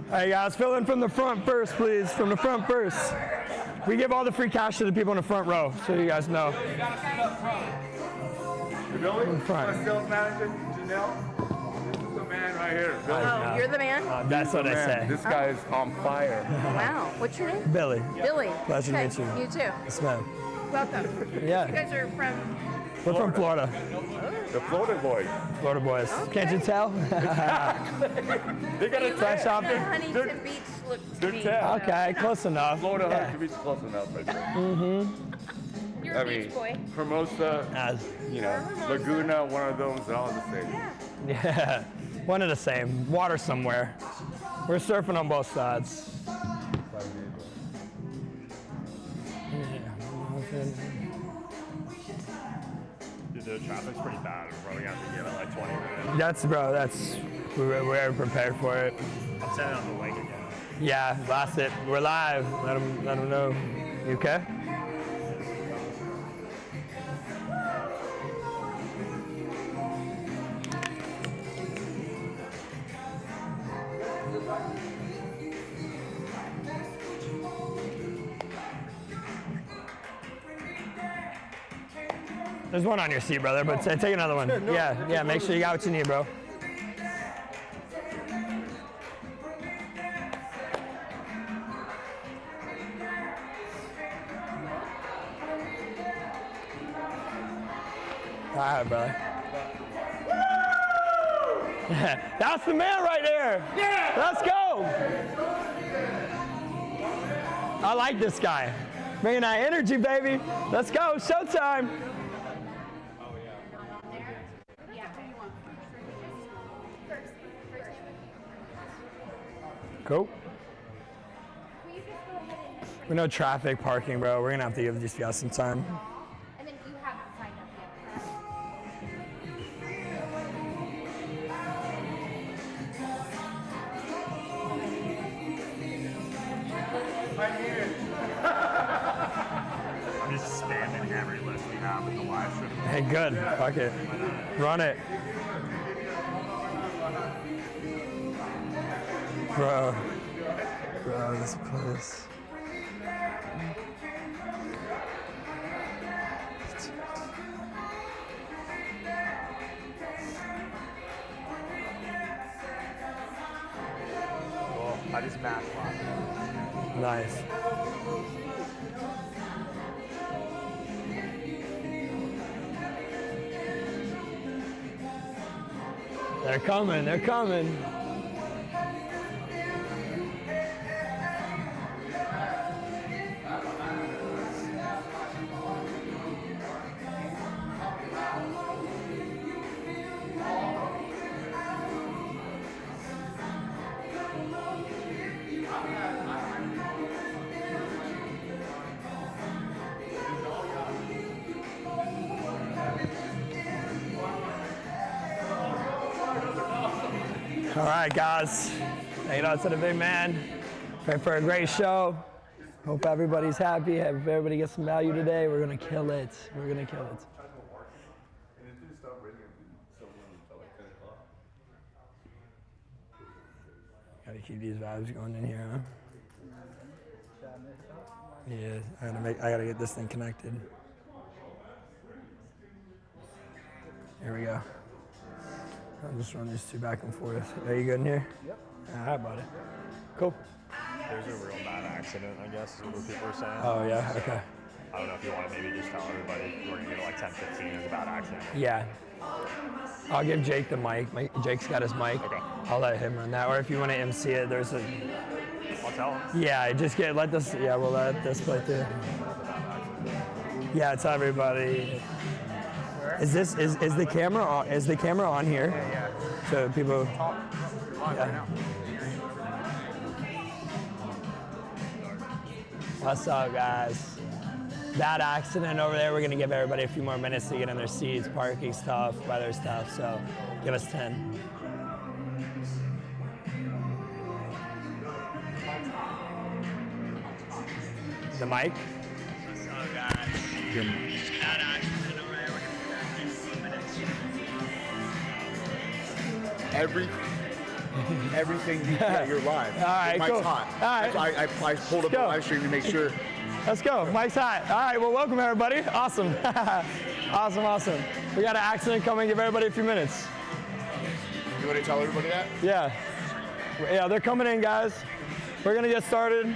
Hey guys, fill in from the front first, please. From the front first. We give all the free cash to the people in the front row, so you guys know. You gotta sit up front. Billy, my sales manager, Janelle. This is the man right here. Billy. Oh, you're the man? That's what I say. This guy is on fire. Wow. What's your name? Billy. Billy. Pleasure to meet you. You too. Yes, ma'am. Welcome. Yeah. You guys are from? We're from Florida. The Florida boys. Florida boys. Okay. Can't you tell? They got a Fresh off The Huntington Beach look to me. Okay, close enough. Florida Yeah. Huntington Beach is close enough. You're a beach boy. Hermosa, As, you know, Laguna, one of those, all the same. yeah, one and the same. Water somewhere. We're surfing on both sides. Dude, the traffic's pretty bad. We're probably gonna have to give it like 20 minutes. We're prepared for it. I'm standing on the lake again. Yeah, blast it. We're live. Let them know. You okay? There's one on your seat, brother, but take another one. Yeah, make sure you got what you need, bro. All right, brother. That's the man right there. Yeah. Let's go. I like this guy. Bringing that energy, baby. Let's go. Showtime. Cool. We know traffic, parking, bro. We're gonna have to give these guys some time. And then you haven't signed up yet. I'm just spamming every list we have with the live stream. Hey, good. Fuck it. Run it. Bro, this place. Cool. I just matched last. Nice. They're coming, they're coming. All right, guys. Thank you to the big man. Pray for a great show. Hope everybody's happy. Hope everybody gets some value today. We're gonna kill it. We're gonna kill it. Gotta keep these vibes going in here, huh? Yeah, I gotta get this thing connected. Here we go. I'll just run these two back and forth. Are you good in here? Yep. All right, buddy. Cool. There's a real bad accident, I guess, is what people are saying. Oh, yeah? Okay. I don't know if you want to maybe just tell everybody we're going to give it like 10-15 is a bad accident. Yeah. I'll give Jake the mic. Jake's got his mic. Okay. I'll let him run that. Or if you want to MC it, there's a... I'll tell him. Yeah, let this... Yeah, we'll let this play too. Yeah, tell everybody... Is the camera on? Is the camera on here? Yeah. So people. Yeah. What's up, guys? Bad accident over there. We're gonna give everybody a few more minutes to get in their seats, parking stuff, weather stuff, so give us 10. The mic? Everything, yeah, you're live. All right, Mike's cool. hot. All right. That's why I pulled up the go. live stream to make sure. Let's go. Mike's hot. All right, well, welcome everybody. Awesome. awesome. We got an accident coming. Give everybody a few minutes. You want to tell everybody that? Yeah. Yeah, they're coming in, guys. We're going to get started.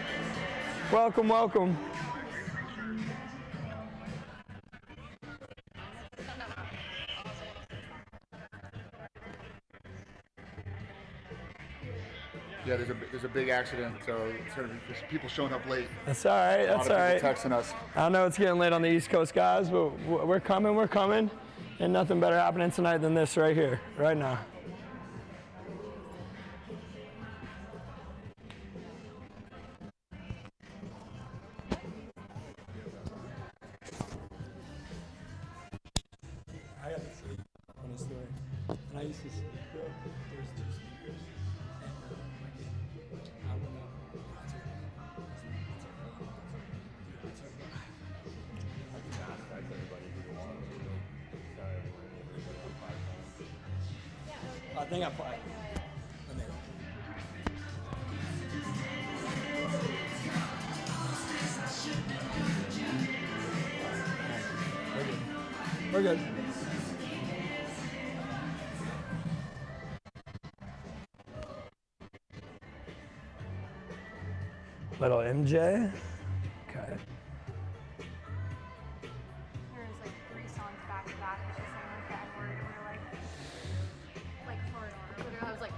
Welcome, welcome. Yeah, there's a big accident, so there's people showing up late. That's all right. That's all right. Texting us. I know it's getting late on the East Coast, guys, but we're coming. And nothing better happening tonight than this right here, right now. I got to see on a story. And I used to see, there's two speakers. And I went up. I think I applied. We're good. Little MJ. Okay. There's like 3 songs back to back, and she sang like the N-word, and we were like hard on. Literally, I was like,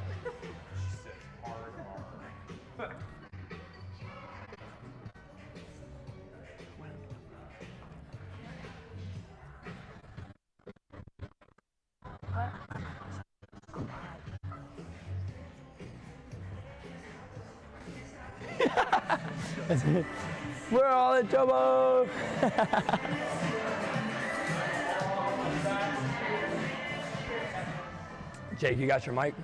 We're all in trouble. Jake, you got your mic?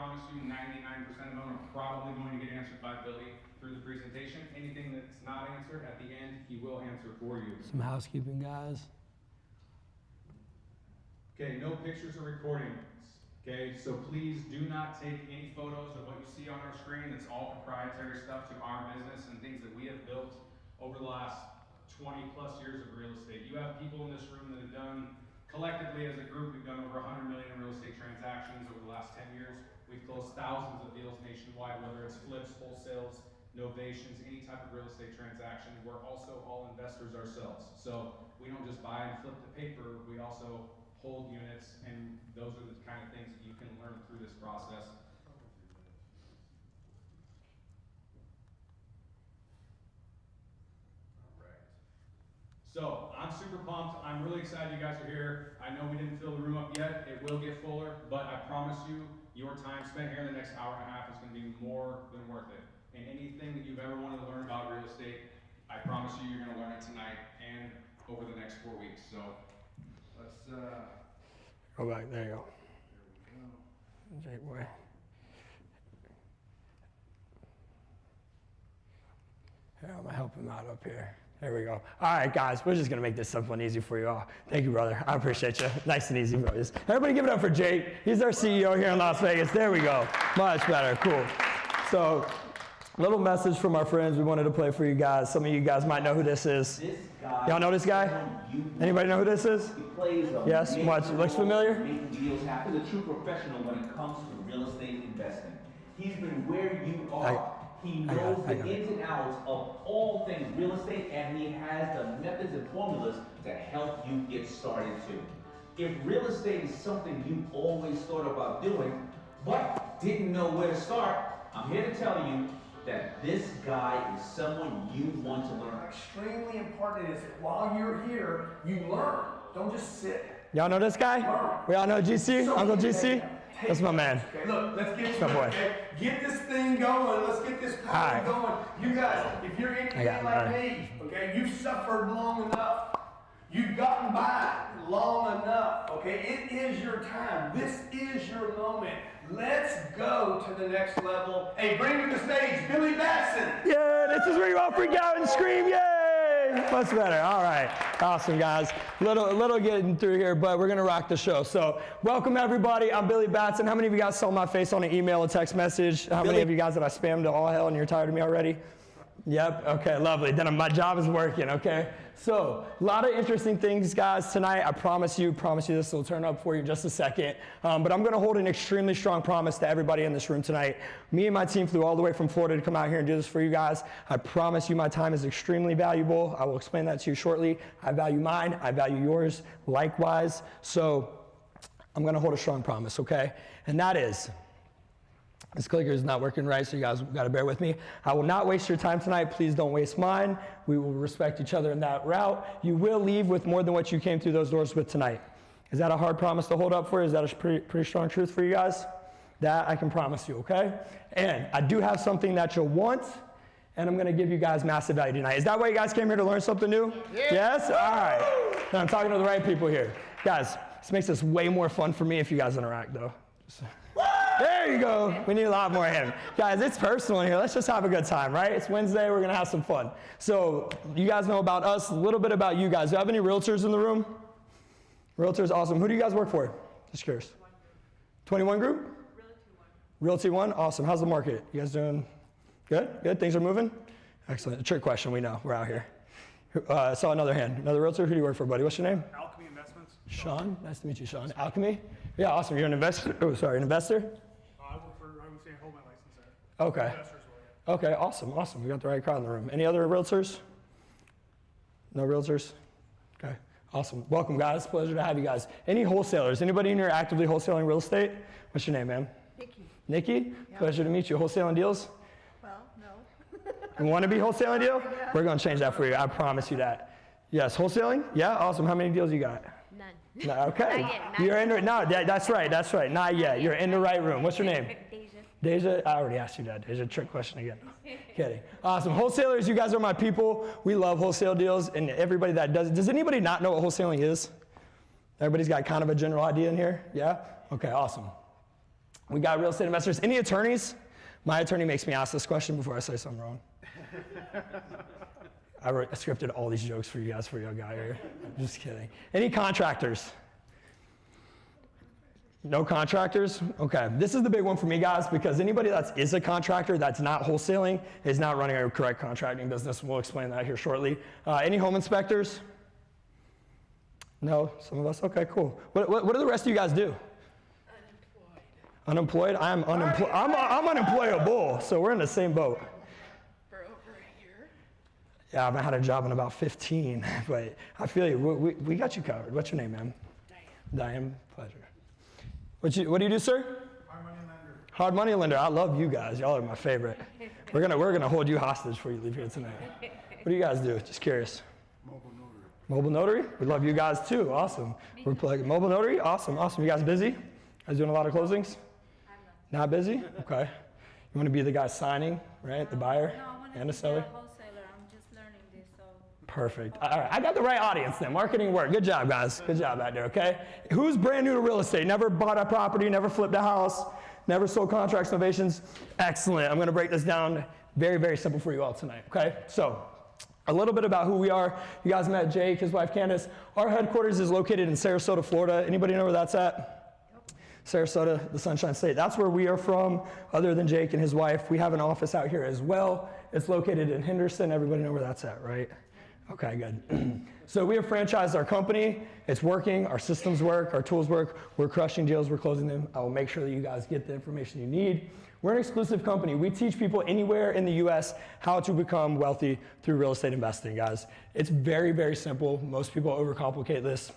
promise you 99% of them are probably going to get answered by Billy through the presentation. Anything that's not answered, at the end, he will answer for you. Some housekeeping, guys. Okay, no pictures or recordings. Okay, so please do not take any photos of what you see on our screen. It's all proprietary stuff to our business and things that we have built over the last 20 plus years of real estate. You have people in this room that have done, collectively as a group, we've done over 100 million in real estate transactions over the last 10 years. We've closed thousands of deals nationwide, whether it's flips, wholesales, novations, any type of real estate transaction. We're also all investors ourselves. So we don't just buy and flip the paper, we also hold units, and those are the kind of things that you can learn through this process. So, I'm super pumped. I'm really excited you guys are here. I know we didn't fill the room up yet. It will get fuller, but I promise you, your time spent here in the next hour and a half is going to be more than worth it. And anything that you've ever wanted to learn about real estate, I promise you, you're going to learn it tonight and over the next 4 weeks. So, let's go back. There you go. Jake boy. Here, I'm gonna help him out up here. There we go. All right, guys, we're just gonna make this simple and easy for you all. Thank you, brother. I appreciate you. Nice and easy, brothers. Everybody give it up for Jake. He's our CEO here in Las Vegas. There we go. Much better. Cool. So, little message from our friends we wanted to play for you guys. Some of you guys might know who this is. This guy, y'all know this guy? Anybody know who this is? He plays a yes, much. Looks familiar? Making deals happen. He's a true professional when it comes to real estate investing. He's been where you are. He knows the ins and outs of all things real estate, and he has the methods and formulas to help you get started too. If real estate is something you always thought about doing, but didn't know where to start, I'm here to tell you that this guy is someone you want to learn. Extremely important is that while you're here, you learn. Don't just sit. Y'all know this guy? Learn. We all know GC? So Uncle GC? That's my man. Okay, look, let's get my boy. Okay? Get this thing going. Let's get this party going. You guys, if you're anything like me, okay, you've suffered long enough. You've gotten by long enough, okay? It is your time. This is your moment. Let's go to the next level. Hey, bring to the stage Billy Batson. Yeah, this is where you all freak out and scream, yay! Much better. All right. Awesome, guys. Little getting through here, but we're going to rock the show. So, welcome, everybody. I'm Billy Batson. How many of you guys saw my face on an email or text message? How many of you guys that I spammed to all hell and you're tired of me already? Yep, okay, lovely. Then my job is working, okay? So, a lot of interesting things, guys, tonight. I promise you this will turn up for you in just a second. But I'm gonna hold an extremely strong promise to everybody in this room tonight. Me and my team flew all the way from Florida to come out here and do this for you guys. I promise you my time is extremely valuable. I will explain that to you shortly. I value mine, I value yours, likewise. So, I'm gonna hold a strong promise, okay? And that is, this clicker is not working right, so you guys gotta bear with me. I will not waste your time tonight. Please don't waste mine. We will respect each other in that route. You will leave with more than what you came through those doors with tonight. Is that a hard promise to hold up for you? Is that a pretty strong truth for you guys? That I can promise you, okay? And I do have something that you'll want, and I'm gonna give you guys massive value tonight. Is that why you guys came here to learn something new? Yeah. Yes? All right. Now I'm talking to the right people here. Guys, this makes this way more fun for me if you guys interact, though. There you go. We need a lot more of him. Guys, it's personal in here. Let's just have a good time, right? It's Wednesday. We're going to have some fun. So you guys know about us, a little bit about you guys. Do you have any realtors in the room? Realtors, awesome. Who do you guys work for? Just curious. 21 Group? Realty One. Awesome. How's the market? You guys doing good? Good? Things are moving? Excellent. A trick question. We know. We're out here. I saw another hand. Another realtor. Who do you work for, buddy? What's your name? Alchemy Investments. Sean. Nice to meet you, Sean. Alchemy? Yeah, awesome. You're an investor? Oh, sorry, an investor? I work for, I would say, I hold my license there. Okay. Investors will, yeah. Okay, awesome. We got the right crowd in the room. Any other realtors? No realtors? Okay, awesome. Welcome, guys. Pleasure to have you guys. Any wholesalers? Anybody in here actively wholesaling real estate? What's your name, ma'am? Nikki. Nikki? Yep. Pleasure to meet you. Wholesaling deals? Well, no. You want to be wholesaling deal? Yeah. We're going to change that for you. I promise you that. Yes, wholesaling? Yeah, awesome. How many deals you got? None. No, okay. Not yet, You're in the, no, that's right. Not yet. You're in the right room. What's your name? Deja, I already asked you that. Deja, trick question again. Kidding. Awesome. Wholesalers, you guys are my people. We love wholesale deals, and everybody that does it. Does anybody not know what wholesaling is? Everybody's got kind of a general idea in here? Yeah? Okay, awesome. We got real estate investors. Any attorneys? My attorney makes me ask this question before I say something wrong. I scripted all these jokes for you guys for your guy here. I'm just kidding. Any contractors? No contractors? Okay. This is the big one for me, guys, because anybody that is a contractor that's not wholesaling is not running a correct contracting business. We'll explain that here shortly. Any home inspectors? No? Some of us? Okay, cool. What do the rest of you guys do? Unemployed? I'm unemployable, so we're in the same boat. For over a year. Yeah, I haven't had a job in about 15, but I feel you. We got you covered. What's your name, ma'am? Diane, pleasure. What do you do, sir? Hard money lender. Hard money lender. I love you guys. Y'all are my favorite. We're gonna hold you hostage before you leave here tonight. What do you guys do? Just curious. Mobile notary. Mobile notary? We love you guys too. Awesome. We're playing mobile notary. Awesome. You guys busy? You guys doing a lot of closings? Not busy? Okay. You want to be the guy signing, right? The buyer and the seller? Wholesaler. I'm just learning this, so. Perfect. All right, I got the right audience then. Marketing work. Good job, guys. Good job out there, okay? Who's brand new to real estate? Never bought a property, never flipped a house, never sold contracts, novations? Excellent. I'm going to break this down very, very simple for you all tonight, okay? So, a little bit about who we are. You guys met Jake, his wife Candace. Our headquarters is located in Sarasota, Florida. Anybody know where that's at? Sarasota, the Sunshine State. That's where we are from, other than Jake and his wife. We have an office out here as well. It's located in Henderson. Everybody know where that's at, right? Okay, good. So we have franchised our company. It's working. Our systems work. Our tools work. We're crushing deals. We're closing them. I will make sure that you guys get the information you need. We're an exclusive company. We teach people anywhere in the U.S. how to become wealthy through real estate investing, guys. It's very, very simple. Most people overcomplicate this.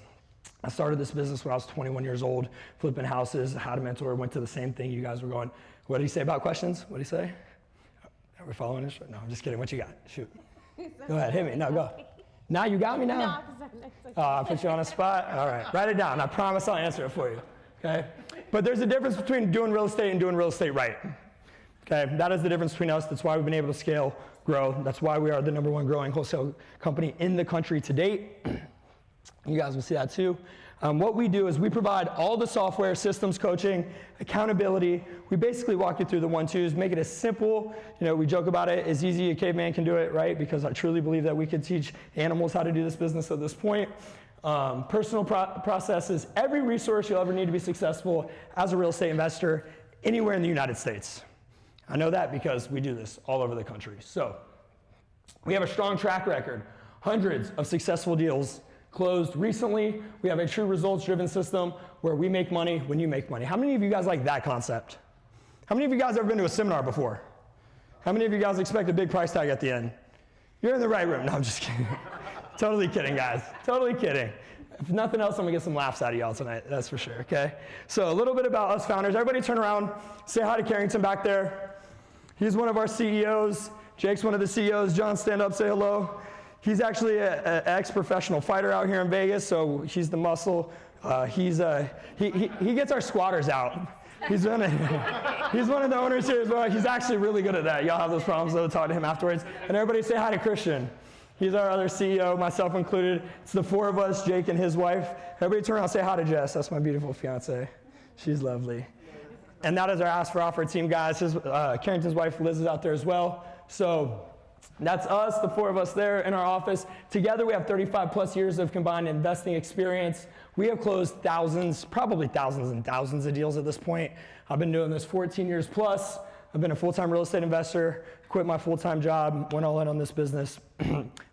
I started this business when I was 21 years old, flipping houses, had a mentor, went to the same thing you guys were going. What did he say about questions? What did he say? Are we following this? No, I'm just kidding. What you got? Shoot. Go ahead, hit me. No, go. Now you got me now? Oh, I put you on a spot? All right, write it down. I promise I'll answer it for you, okay? But there's a difference between doing real estate and doing real estate right, okay? That is the difference between us. That's why we've been able to scale, grow. That's why we are the #1 growing wholesale company in the country to date. You guys will see that too. What we do is we provide all the software, systems, coaching, accountability. We basically walk you through the 1-2s, make it as simple, we joke about it, as easy a caveman can do it, right? Because I truly believe that we could teach animals how to do this business at this point. Personal processes, every resource you'll ever need to be successful as a real estate investor anywhere in the United States. I know that because we do this all over the country. So we have a strong track record, hundreds of successful deals closed recently. We have a true results-driven system where we make money when you make money. How many of you guys like that concept? How many of you guys ever been to a seminar before? How many of you guys expect a big price tag at the end? You're in the right room. No, I'm just kidding. Totally kidding, guys. Totally kidding. If nothing else, I'm gonna get some laughs out of y'all tonight, that's for sure, okay? So a little bit about us founders. Everybody turn around, say hi to Carrington back there. He's one of our CEOs. Jake's one of the CEOs. John, stand up, say hello. He's actually an ex-professional fighter out here in Vegas, so he's the muscle. He gets our squatters out. He's one of the owners here as well. He's actually really good at that. Y'all have those problems, so talk to him afterwards. And everybody say hi to Christian. He's our other CEO, myself included. It's the 4 of us, Jake and his wife. Everybody turn around and say hi to Jess. That's my beautiful fiance. She's lovely. And that is our Ask for Offer team, guys. Carrington's wife, Liz, is out there as well. So that's us, the 4 of us there in our office. Together, we have 35 plus years of combined investing experience. We have closed thousands, probably thousands and thousands of deals at this point. I've been doing this 14 years plus. I've been a full-time real estate investor, quit my full-time job, went all in on this business.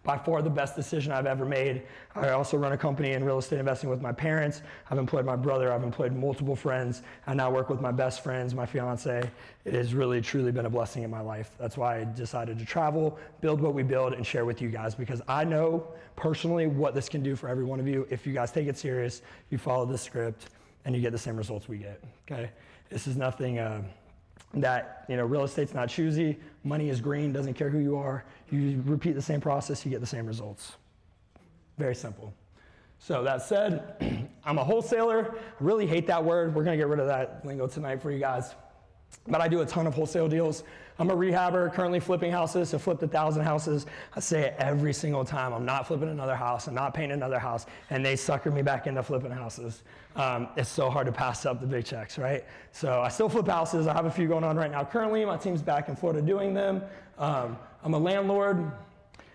By far the best decision I've ever made. I also run a company in real estate investing with my parents. I've employed my brother. I've employed multiple friends. I now work with my best friends, my fiance. It has really, truly been a blessing in my life. That's why I decided to travel, build what we build, and share with you guys, because I know personally what this can do for every one of you if you guys take it serious, you follow the script, and you get the same results we get, okay? This is nothing that, real estate's not choosy. Money is green, doesn't care who you are. You repeat the same process, you get the same results. Very simple. So that said, I'm a wholesaler. I really hate that word. We're gonna get rid of that lingo tonight for you guys. but I do a ton of wholesale deals. I'm a rehabber, currently flipping houses, so flipped 1,000 houses. I say it every single time. I'm not flipping another house. I'm not painting another house. And they sucker me back into flipping houses. It's so hard to pass up the big checks, right? So I still flip houses. I have a few going on right now currently. My team's back in Florida doing them. I'm a landlord.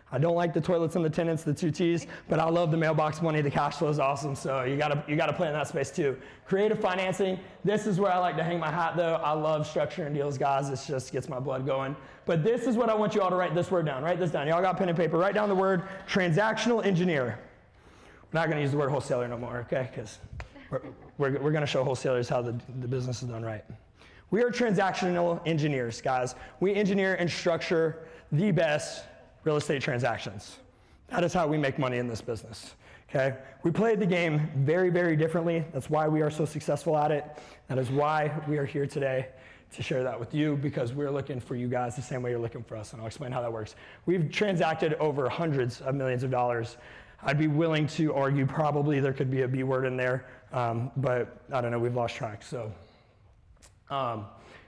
I don't like the toilets and the tenants, the 2 T's, but I love the mailbox money. The cash flow is awesome, so you gotta play in that space too. Creative financing, this is where I like to hang my hat though. I love structuring deals, guys. It just gets my blood going. But this is what I want you all to write this word down. Write this down. Y'all got pen and paper. Write down the word transactional engineer. We're not gonna use the word wholesaler no more, okay? Because we're gonna show wholesalers how the business is done right. We are transactional engineers, guys. We engineer and structure the best real estate transactions. That is how we make money in this business, okay? We play the game very, very differently. That's why we are so successful at it. That is why we are here today to share that with you, because we're looking for you guys the same way you're looking for us, and I'll explain how that works. We've transacted over hundreds of millions of dollars. I'd be willing to argue probably there could be a B word in there, but I don't know, we've lost track. So a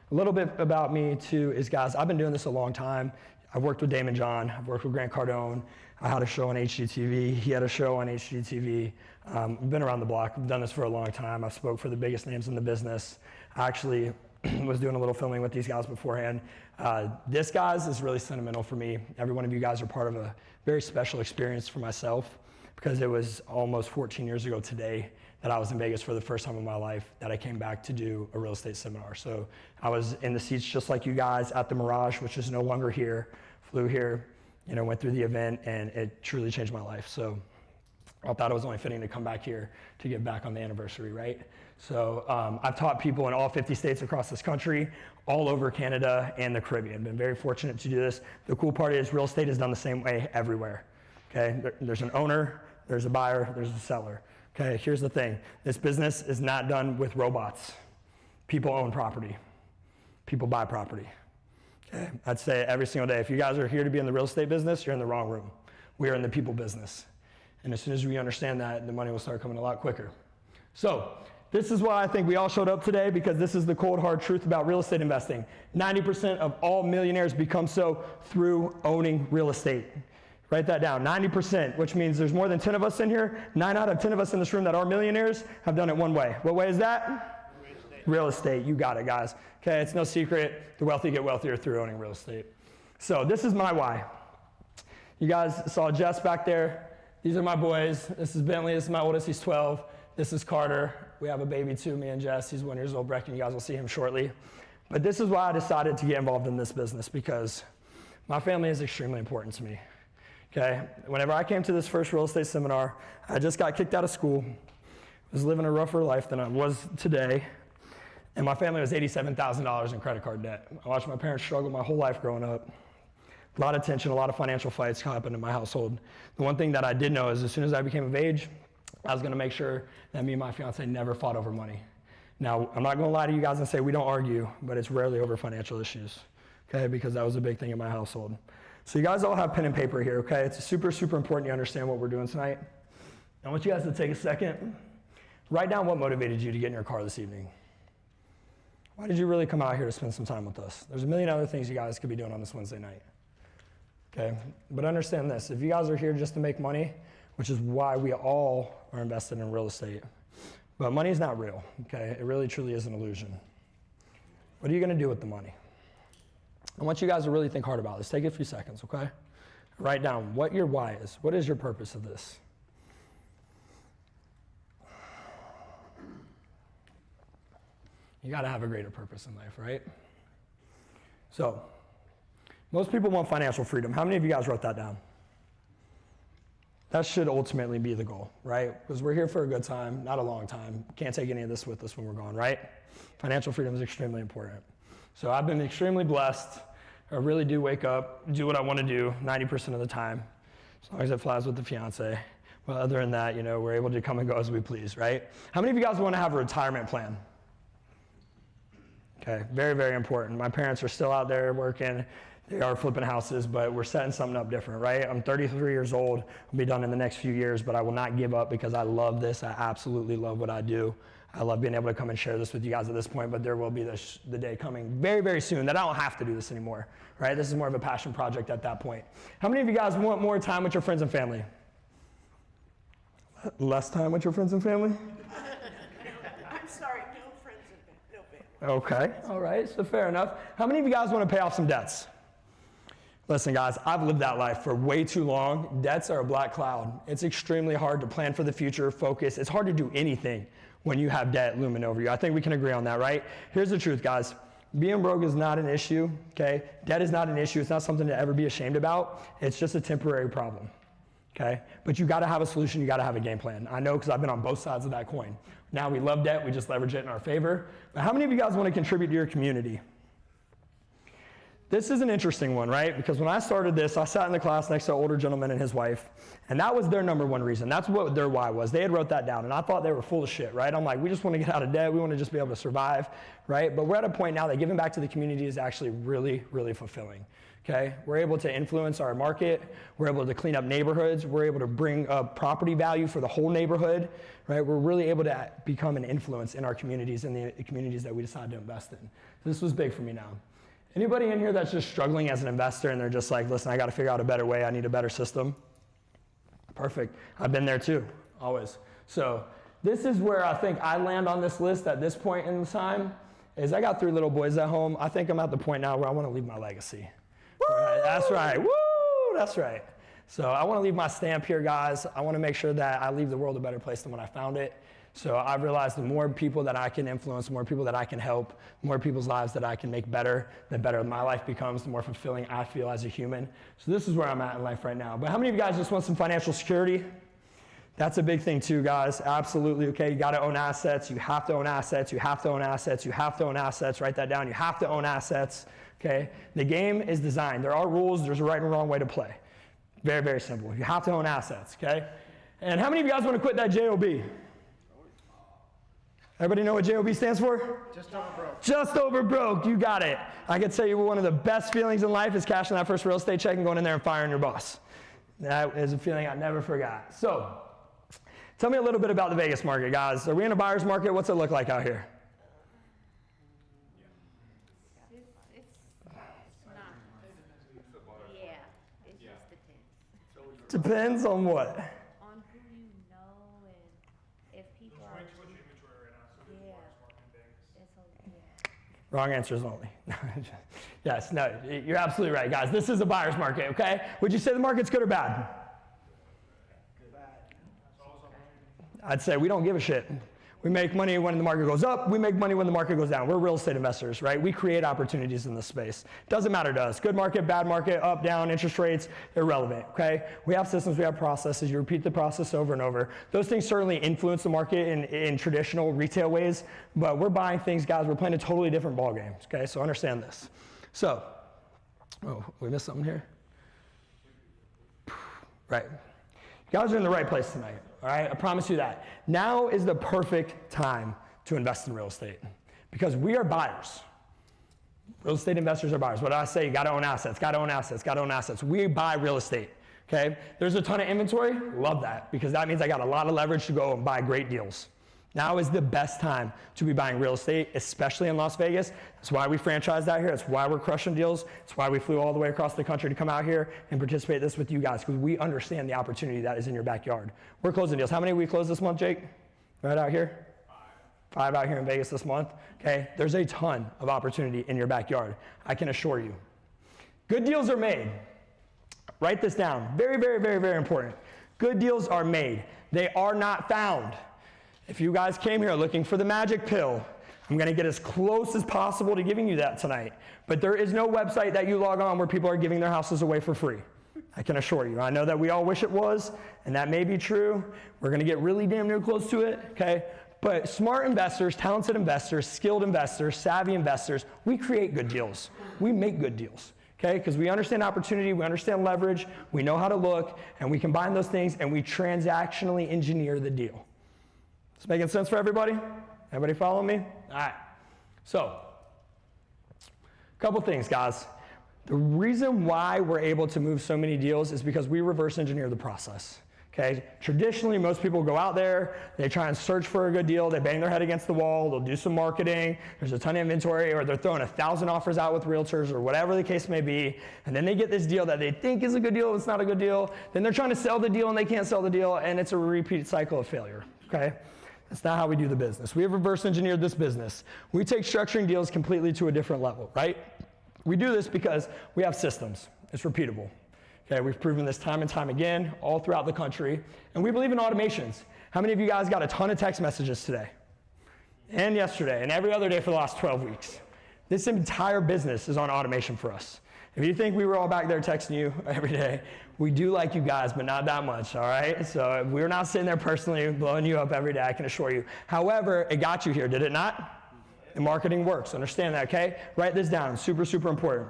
little bit about me too is, guys, I've been doing this a long time. I've worked with Damon John, I've worked with Grant Cardone. I had a show on HGTV, he had a show on HGTV. I've been around the block, I've done this for a long time. I've spoke for the biggest names in the business. I actually was doing a little filming with these guys beforehand. This, guys, is really sentimental for me. Every one of you guys are part of a very special experience for myself, because it was almost 14 years ago today that I was in Vegas for the first time in my life that I came back to do a real estate seminar. So I was in the seats just like you guys at the Mirage, which is no longer here, flew here, you know, went through the event, and it truly changed my life. So I thought it was only fitting to come back here to get back on the anniversary, right? So I've taught people in all 50 states across this country, all over Canada and the Caribbean. Been very fortunate to do this. The cool part is real estate is done the same way everywhere, okay? There's an owner, there's a buyer, there's a seller. Okay, here's the thing. This business is not done with robots. People own property. People buy property. Okay, I'd say every single day, if you guys are here to be in the real estate business, you're in the wrong room. We are in the people business. And as soon as we understand that, the money will start coming a lot quicker. So this is why I think we all showed up today, because this is the cold, hard truth about real estate investing. 90% of all millionaires become so through owning real estate. Write that down, 90%, which means there's more than 10 of us in here. 9 out of 10 of us in this room that are millionaires have done it one way. What way is that? Real estate. Real estate, you got it, guys. Okay, it's no secret. The wealthy get wealthier through owning real estate. So this is my why. You guys saw Jess back there. These are my boys. This is Bentley, this is my oldest, he's 12. This is Carter. We have a baby too, me and Jess. He's 1 year old, Brecken. You guys will see him shortly. But this is why I decided to get involved in this business, because my family is extremely important to me. Okay, whenever I came to this first real estate seminar, I just got kicked out of school, was living a rougher life than I was today, and my family was $87,000 in credit card debt. I watched my parents struggle my whole life growing up. A lot of tension, a lot of financial fights happened in my household. The one thing that I did know is as soon as I became of age, I was gonna make sure that me and my fiance never fought over money. Now, I'm not gonna lie to you guys and say we don't argue, but it's rarely over financial issues, okay, because that was a big thing in my household. So you guys all have pen and paper here, okay? It's super, super important you understand what we're doing tonight. I want you guys to take a second, write down what motivated you to get in your car this evening. Why did you really come out here to spend some time with us? There's a million other things you guys could be doing on this Wednesday night, okay? But understand this, if you guys are here just to make money, which is why we all are invested in real estate, but money is not real, okay? It really, truly is an illusion. What are you gonna do with the money? I want you guys to really think hard about this. Take a few seconds, okay? Write down what your why is. What is your purpose of this? You gotta have a greater purpose in life, right? So, most people want financial freedom. How many of you guys wrote that down? That should ultimately be the goal, right? Because we're here for a good time, not a long time. Can't take any of this with us when we're gone, right? Financial freedom is extremely important. So I've been extremely blessed. I really do wake up, do what I want to do 90% of the time, as long as it flies with the fiance. Well, other than that, you know, we're able to come and go as we please, right? How many of you guys want to have a retirement plan? Okay, very, very important. My parents are still out there working. They are flipping houses, but we're setting something up different, right? I'm 33 years old. I'll be done in the next few years, but I will not give up because I love this. I absolutely love what I do. I love being able to come and share this with you guys at this point, but there will be the day coming very, very soon that I don't have to do this anymore, right? This is more of a passion project at that point. How many of you guys want more time with your friends and family? Less time with your friends and family? I'm sorry, no friends and no family. Okay, all right, so fair enough. How many of you guys want to pay off some debts? Listen, guys, I've lived that life for way too long. Debts are a black cloud. It's extremely hard to plan for the future, focus. It's hard to do anything when you have debt looming over you. I think we can agree on that, right? Here's the truth, guys. Being broke is not an issue, okay? Debt is not an issue. It's not something to ever be ashamed about. It's just a temporary problem, okay? But you gotta have a solution. You gotta have a game plan. I know because I've been on both sides of that coin. Now we love debt. We just leverage it in our favor. But how many of you guys want to contribute to your community? This is an interesting one, right? Because when I started this, I sat in the class next to an older gentleman and his wife, and that was their number one reason. That's what their why was. They had wrote that down, and I thought they were full of shit, right? I'm like, we just want to get out of debt. We want to just be able to survive, right? But we're at a point now that giving back to the community is actually really, really fulfilling, okay? We're able to influence our market. We're able to clean up neighborhoods. We're able to bring up property value for the whole neighborhood, right? We're really able to become an influence in our communities and the communities that we decide to invest in. So this was big for me now. Anybody in here that's just struggling as an investor and they're just like, listen, I got to figure out a better way. I need a better system. Perfect. I've been there too, always. So this is where I think I land on this list at this point in time is I got 3 little boys at home. I think I'm at the point now where I want to leave my legacy. Right, that's right. Woo! That's right. So I want to leave my stamp here, guys. I want to make sure that I leave the world a better place than when I found it. So I've realized the more people that I can influence, the more people that I can help, the more people's lives that I can make better, the better my life becomes, the more fulfilling I feel as a human. So this is where I'm at in life right now. But how many of you guys just want some financial security? That's a big thing too, guys. Absolutely, okay? You got to own assets. You have to own assets. You have to own assets. You have to own assets. Write that down. You have to own assets, okay? The game is designed. There are rules. There's a right and wrong way to play. Very, very simple. You have to own assets, okay? And how many of you guys want to quit that JOB? Everybody know what JOB stands for? Just over broke. Just over broke. You got it. I can tell you one of the best feelings in life is cashing that first real estate check and going in there and firing your boss. That is a feeling I never forgot. So, tell me a little bit about the Vegas market, guys. Are we in a buyer's market? What's it look like out here? It's not. Yeah, it just depends. Depends on what? On who you know and if people are. Wrong answers only. Yes, no, you're absolutely right, guys. This is a buyer's market, okay? Would you say the market's good or bad? I'd say we don't give a shit. We make money when the market goes up. We make money when the market goes down. We're real estate investors, right? We create opportunities in this space. Doesn't matter to us. Good market, bad market, up, down, interest rates, irrelevant, okay? We have systems, we have processes. You repeat the process over and over. Those things certainly influence the market in traditional retail ways, but we're buying things, guys. We're playing a totally different ballgame, okay? So understand this. So, oh, we missed something here? Right. You guys are in the right place tonight, all right? I promise you that. Now is the perfect time to invest in real estate because we are buyers. Real estate investors are buyers. What do I say? You gotta own assets, gotta own assets, gotta own assets. We buy real estate, okay? There's a ton of inventory. Love that because that means I got a lot of leverage to go and buy great deals. Now is the best time to be buying real estate, especially in Las Vegas. That's why we franchised out here. That's why we're crushing deals. That's why we flew all the way across the country to come out here and participate in this with you guys, because we understand the opportunity that is in your backyard. We're closing deals. How many we closed this month, Jake? Right out here? 5 out here in Vegas this month. Okay, there's a ton of opportunity in your backyard, I can assure you. Good deals are made. Write this down. Very, very, very, very important. Good deals are made. They are not found. If you guys came here looking for the magic pill, I'm going to get as close as possible to giving you that tonight. But there is no website that you log on where people are giving their houses away for free. I can assure you. I know that we all wish it was, and that may be true. We're going to get really damn near close to it, okay? But smart investors, talented investors, skilled investors, savvy investors, we create good deals. We make good deals, okay? Because we understand opportunity, we understand leverage, we know how to look, and we combine those things, and we transactionally engineer the deal. Is this making sense for everybody? Everybody follow me? All right. So, a couple things, guys. The reason why we're able to move so many deals is because we reverse engineer the process. Okay, traditionally, most people go out there, they try and search for a good deal, they bang their head against the wall, they'll do some marketing, there's a ton of inventory, or they're throwing 1,000 offers out with realtors, or whatever the case may be, and then they get this deal that they think is a good deal, it's not a good deal, then they're trying to sell the deal and they can't sell the deal, and it's a repeat cycle of failure, okay? That's not how we do the business. We have reverse engineered this business. We take structuring deals completely to a different level, right? We do this because we have systems. It's repeatable. Okay, we've proven this time and time again, all throughout the country. And we believe in automations. How many of you guys got a ton of text messages today? And yesterday, and every other day for the last 12 weeks? This entire business is on automation for us. If you think we were all back there texting you every day, we do like you guys, but not that much, all right? So we're not sitting there personally blowing you up every day, I can assure you. However, it got you here, did it not? And marketing works, understand that, okay? Write this down, super, super important.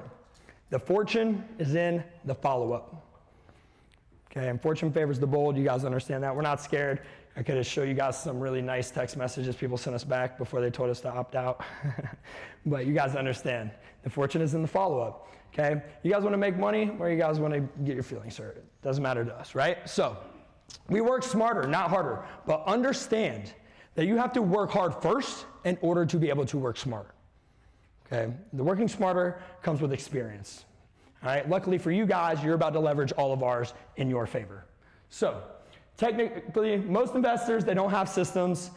The fortune is in the follow-up. Okay, and fortune favors the bold. You guys understand that. We're not scared. I could show you guys some really nice text messages people sent us back before they told us to opt out. But you guys understand. The fortune is in the follow-up. Okay, you guys want to make money, or you guys want to get your feelings hurt? Doesn't matter to us, right? So we work smarter, not harder. But understand that you have to work hard first in order to be able to work smarter. Okay, the working smarter comes with experience. All right, luckily for you guys, you're about to leverage all of ours in your favor. So, technically, most investors, they don't have systems.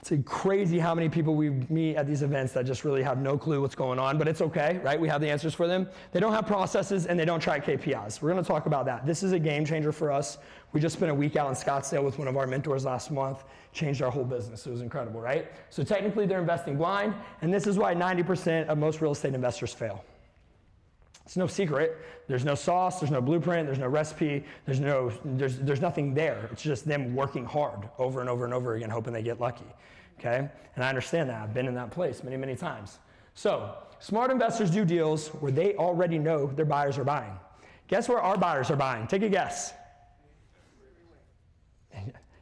It's crazy how many people we meet at these events that just really have no clue what's going on, but it's okay, right? We have the answers for them. They don't have processes and they don't track KPIs. We're gonna talk about that. This is a game changer for us. We just spent a week out in Scottsdale with one of our mentors last month, changed our whole business. It was incredible, right? So technically they're investing blind, and this is why 90% of most real estate investors fail. It's no secret. There's no sauce, there's no blueprint, there's no recipe, there's nothing there. It's just them working hard over and over and over again, hoping they get lucky, okay? And I understand that. I've been in that place many, many times. So smart investors do deals where they already know their buyers are buying. Guess where our buyers are buying? Take a guess.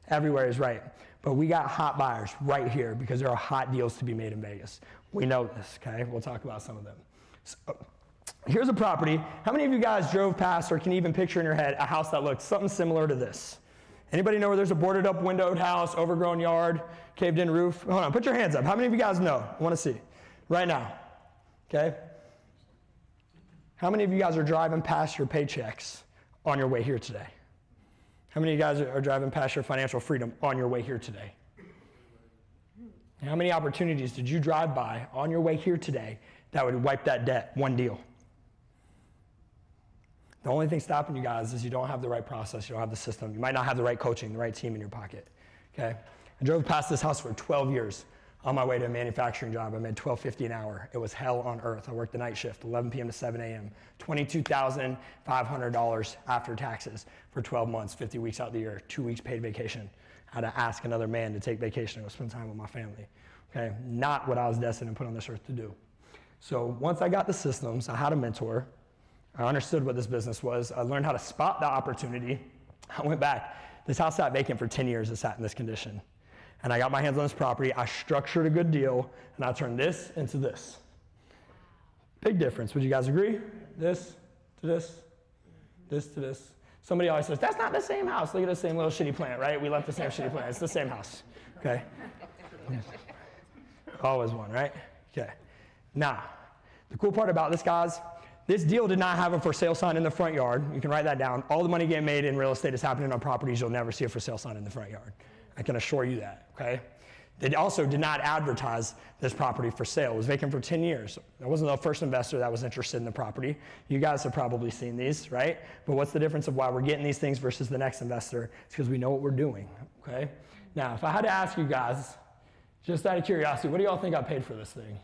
Everywhere is right. But we got hot buyers right here because there are hot deals to be made in Vegas. We know this, okay? We'll talk about some of them. So, here's a property. How many of you guys drove past or can even picture in your head a house that looks something similar to this? Anybody know where there's a boarded up windowed house, overgrown yard, caved in roof? Hold on, put your hands up. How many of you guys know? I want to see. Right now, okay? How many of you guys are driving past your paychecks on your way here today? How many of you guys are driving past your financial freedom on your way here today? How many opportunities did you drive by on your way here today that would wipe that debt? One deal. The only thing stopping you guys is you don't have the right process, you don't have the system, you might not have the right coaching, the right team in your pocket, okay? I drove past this house for 12 years on my way to a manufacturing job. I made $12.50 an hour. It was hell on earth. I worked the night shift, 11 p.m. to 7 a.m., $22,500 after taxes for 12 months, 50 weeks out of the year, 2 weeks paid vacation. I had to ask another man to take vacation and go spend time with my family, okay? Not what I was destined and put on this earth to do. So once I got the systems, I had a mentor, I understood what this business was. I learned how to spot the opportunity. I went back. This house sat vacant for 10 years. It sat in this condition. And I got my hands on this property. I structured a good deal, and I turned this into this. Big difference. Would you guys agree? This to this, this to this. Somebody always says, that's not the same house. Look at the same little shitty plant, right? We left the same shitty plant. It's the same house, okay? Always one, right? Okay. Now, the cool part about this, guys, this deal did not have a for sale sign in the front yard. You can write that down. All the money getting made in real estate is happening on properties. You'll never see a for sale sign in the front yard. I can assure you that, okay? They also did not advertise this property for sale. It was vacant for 10 years. I wasn't the first investor that was interested in the property. You guys have probably seen these, right? But what's the difference of why we're getting these things versus the next investor? It's because we know what we're doing, okay? Now, if I had to ask you guys, just out of curiosity, what do y'all think I paid for this thing?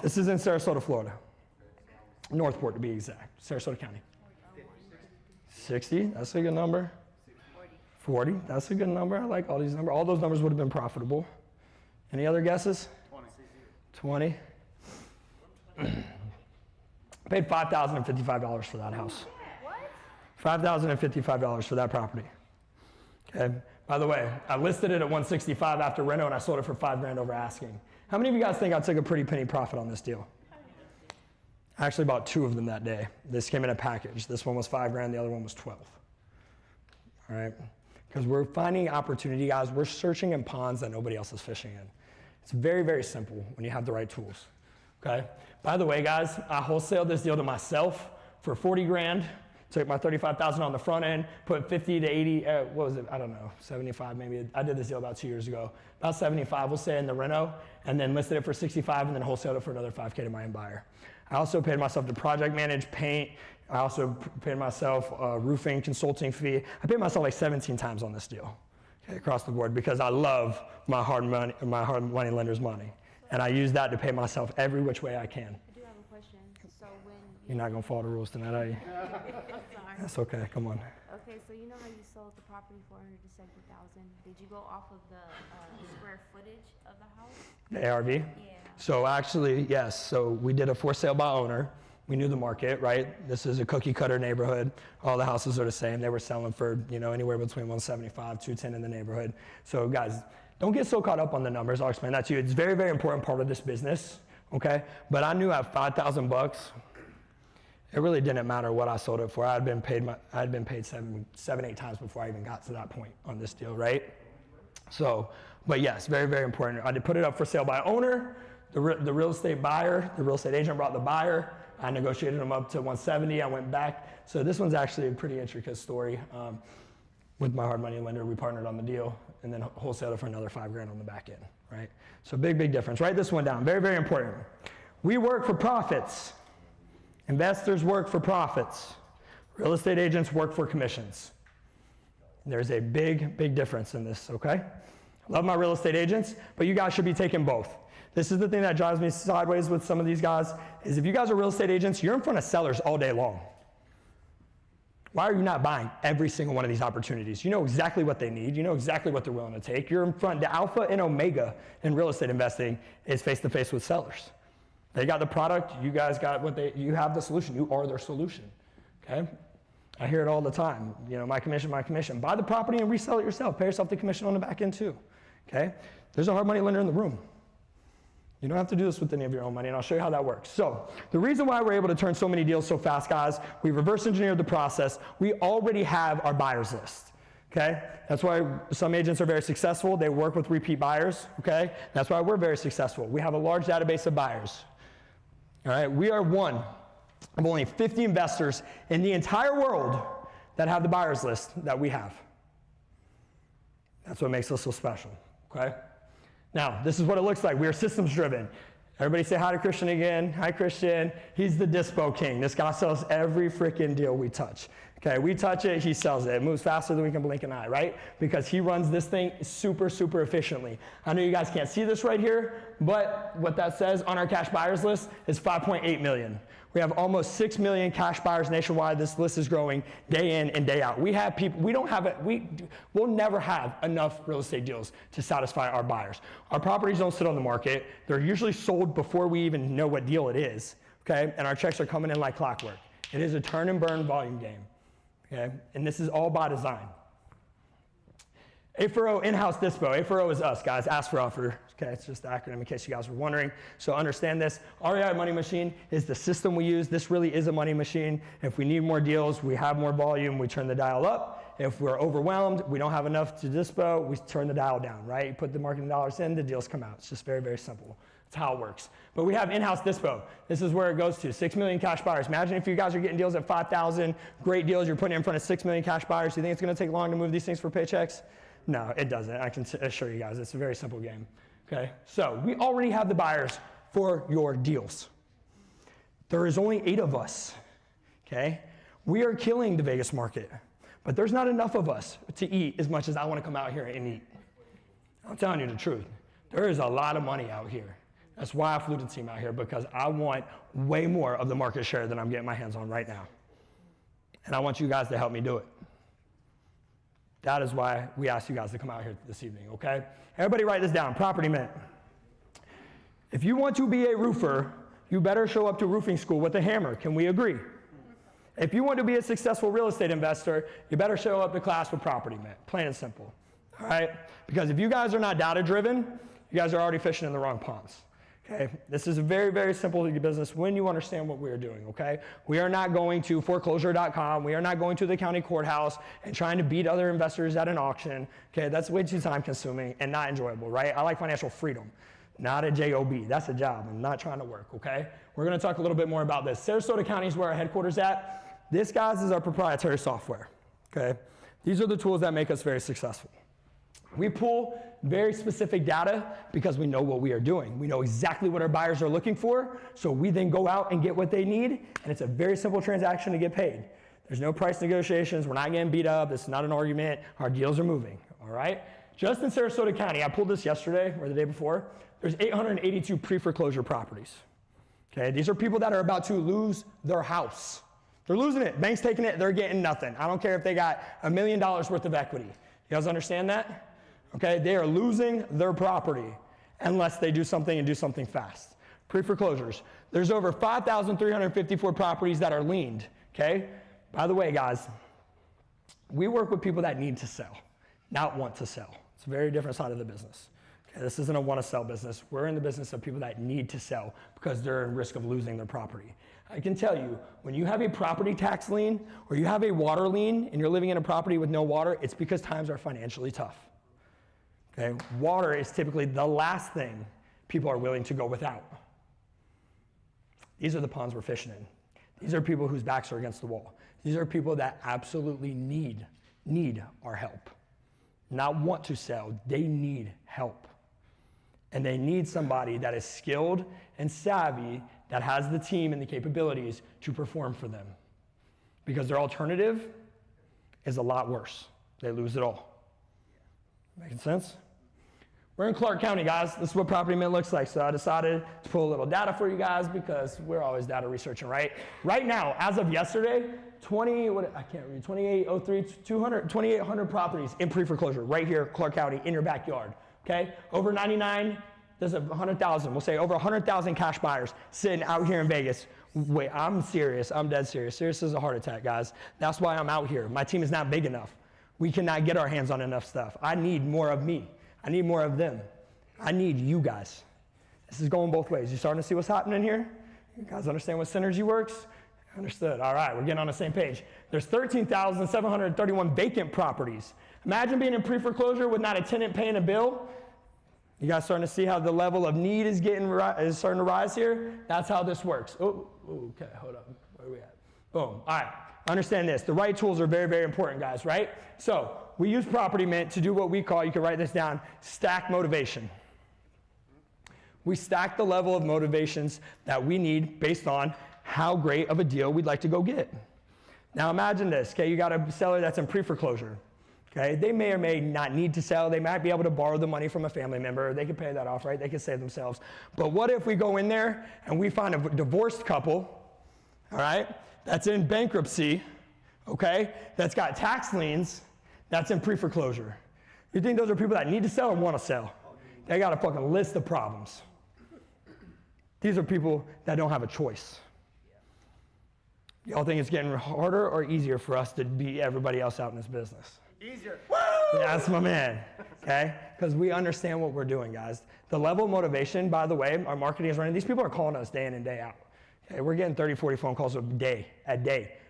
This is in Sarasota, Florida. Northport, to be exact. Sarasota County. 60, that's a good number. 40, that's a good number. I like all these numbers. All those numbers would have been profitable. Any other guesses? 20. Paid $5,055 for that house. $5,055 for that property. Okay. By the way, I listed it at $165 after reno, and I sold it for $5,000 over asking. How many of you guys think I took a pretty penny profit on this deal? I actually bought 2 of them that day. This came in a package. This one was $5,000, the other one was 12. All right? Because we're finding opportunity, guys. We're searching in ponds that nobody else is fishing in. It's very, very simple when you have the right tools. Okay? By the way, guys, I wholesaled this deal to myself for $40,000. Took my $35,000 on the front end, put 50 to 80, what was it? I don't know, 75 maybe. I did this deal about 2 years ago. About 75, we'll say, in the reno, and then listed it for 65, and then wholesaled it for another $5K to my end buyer. I also paid myself to project manage, paint. I also paid myself a roofing consulting fee. I paid myself like 17 times on this deal, okay, across the board, because I love my hard money lender's money. And I use that to pay myself every which way I can. I do have a question. So when You're not gonna follow the rules tonight, are you? I'm sorry. That's okay, come on. Okay, so you know how you sold the property for $170,000? Did you go off of the square footage of the house? The ARV? Yeah. So actually, yes. So we did a for sale by owner. We knew the market, right? This is a cookie cutter neighborhood. All the houses are the same. They were selling for, anywhere between 175, 210 in the neighborhood. So guys, don't get so caught up on the numbers. I'll explain that to you. It's a very, very important part of this business, okay? But I knew at $5,000, it really didn't matter what I sold it for. I had been paid seven, 8 times before I even got to that point on this deal, right? So, but yes, very, very important. I did put it up for sale by owner. The real estate buyer, the real estate agent brought the buyer. I negotiated them up to 170. I went back. So this one's actually a pretty intricate story. With my hard money lender, we partnered on the deal and then wholesaled it for another $5,000 on the back end, right? So big, big difference. Write this one down. Very, very important. We work for profits. Investors work for profits. Real estate agents work for commissions. There's a big, big difference in this, okay? Love my real estate agents, but you guys should be taking both. This is the thing that drives me sideways with some of these guys, is if you guys are real estate agents, you're in front of sellers all day long. Why are you not buying every single one of these opportunities? You know exactly what they need. You know exactly what they're willing to take. You're in front. The alpha and omega in real estate investing is face-to-face with sellers. They got the product. You guys got you have the solution. You are their solution, okay? I hear it all the time. My commission, my commission. Buy the property and resell it yourself. Pay yourself the commission on the back end too, okay? There's a hard money lender in the room. You don't have to do this with any of your own money, and I'll show you how that works. So the reason why we're able to turn so many deals so fast, guys, we reverse engineered the process. We already have our buyers list, okay? That's why some agents are very successful. They work with repeat buyers, okay? That's why we're very successful. We have a large database of buyers, all right? We are one of only 50 investors in the entire world that have the buyers list that we have. That's what makes us so special, okay? Now, this is what it looks like. We are systems driven. Everybody say hi to Christian again. Hi, Christian. He's the dispo king. This guy sells every freaking deal we touch. Okay, we touch it, he sells it. It moves faster than we can blink an eye, right? Because he runs this thing super, super efficiently. I know you guys can't see this right here, but what that says on our cash buyers list is 5.8 million. We have almost 6 million cash buyers nationwide. This list is growing day in and day out. We have people, we'll never have enough real estate deals to satisfy our buyers. Our properties don't sit on the market. They're usually sold before we even know what deal it is, okay? And our checks are coming in like clockwork. It is a turn and burn volume game, okay? And this is all by design. A4O in-house dispo. A4O is us, guys. Ask for offer. Okay, it's just the acronym in case you guys were wondering. So understand this. REI Money Machine is the system we use. This really is a money machine. If we need more deals, we have more volume, we turn the dial up. If we're overwhelmed, we don't have enough to dispo, we turn the dial down, right? You put the marketing dollars in, the deals come out. It's just very, very simple. That's how it works. But we have in-house dispo. This is where it goes to. 6 million cash buyers. Imagine if you guys are getting deals at 5,000, great deals, you're putting it in front of 6 million cash buyers. Do you think it's gonna take long to move these things for paychecks? No, it doesn't. I can assure you guys, it's a very simple game. Okay, so we already have the buyers for your deals. There is only 8 of us, okay? We are killing the Vegas market, but there's not enough of us to eat as much as I want to come out here and eat. I'm telling you the truth. There is a lot of money out here. That's why I flew the team out here, because I want way more of the market share than I'm getting my hands on right now. And I want you guys to help me do it. That is why we asked you guys to come out here this evening, okay? Everybody write this down, Property Mint. If you want to be a roofer, you better show up to roofing school with a hammer. Can we agree? If you want to be a successful real estate investor, you better show up to class with Property Mint, plain and simple, all right? Because if you guys are not data driven, you guys are already fishing in the wrong ponds, Okay, this is a very, very simple business when you understand what we are doing, okay? We are not going to foreclosure.com. We are not going to the county courthouse and trying to beat other investors at an auction, okay? That's way too time consuming and not enjoyable, right? I like financial freedom, not a job. That's a job. I'm not trying to work, okay? We're gonna talk a little bit more about this. Sarasota County is where our headquarters at. This, guys, is our proprietary software, okay? These are the tools that make us very successful. We pull very specific data because we know what we are doing. We know exactly what our buyers are looking for, so we then go out and get what they need, and it's a very simple transaction to get paid. There's no price negotiations. We're not getting beat up. This is not an argument. Our deals are moving, all right? Just in Sarasota County, I pulled this yesterday or the day before, there's 882 pre-foreclosure properties, okay? These are people that are about to lose their house. They're losing it. Bank's taking it. They're getting nothing. I don't care if they got $1 million worth of equity. You guys understand that? Okay, they are losing their property unless they do something and do something fast. Pre-foreclosures. There's over 5,354 properties that are liened, okay? By the way, guys, we work with people that need to sell, not want to sell. It's a very different side of the business. Okay, this isn't a want-to-sell business. We're in the business of people that need to sell because they're in risk of losing their property. I can tell you, when you have a property tax lien or you have a water lien and you're living in a property with no water, it's because times are financially tough. Okay, water is typically the last thing people are willing to go without. These are the ponds we're fishing in. These are people whose backs are against the wall. These are people that absolutely need our help. Not want to sell, they need help. And they need somebody that is skilled and savvy, that has the team and the capabilities to perform for them. Because their alternative is a lot worse. They lose it all. Making sense? We're in Clark County, guys. This is what Property Mint looks like. So I decided to pull a little data for you guys because we're always data researching, right? Right now, as of yesterday, 2,800 properties in pre-foreclosure right here, Clark County, in your backyard, okay? Over 99, there's 100,000. We'll say over 100,000 cash buyers sitting out here in Vegas. Wait, I'm serious. I'm dead serious. Serious as a heart attack, guys. That's why I'm out here. My team is not big enough. We cannot get our hands on enough stuff. I need more of me. I need more of them. I need you guys. This is going both ways. You starting to see what's happening here? You guys understand what synergy works? Understood. All right, we're getting on the same page. There's 13,731 vacant properties. Imagine being in pre-foreclosure with not a tenant paying a bill. You guys starting to see how the level of need is starting to rise here? That's how this works. Oh, okay, hold up. Where are we at? Boom. All right. Understand this. The right tools are very, very important, guys, right? So we use Property Mint to do what we call, you can write this down, stack motivation. We stack the level of motivations that we need based on how great of a deal we'd like to go get. Now imagine this, okay? You got a seller that's in pre-foreclosure, okay? They may or may not need to sell. They might be able to borrow the money from a family member. They can pay that off, right? They can save themselves. But what if we go in there and we find a divorced couple, all right, that's in bankruptcy, okay, that's got tax liens, that's in pre-foreclosure. You think those are people that need to sell or want to sell? They got a fucking list of problems. These are people that don't have a choice. Y'all think it's getting harder or easier for us to beat everybody else out in this business? Easier. Yeah, that's my man, okay? Because we understand what we're doing, guys. The level of motivation, by the way, our marketing is running. These people are calling us day in and day out. Okay, we're getting 30, 40 phone calls a day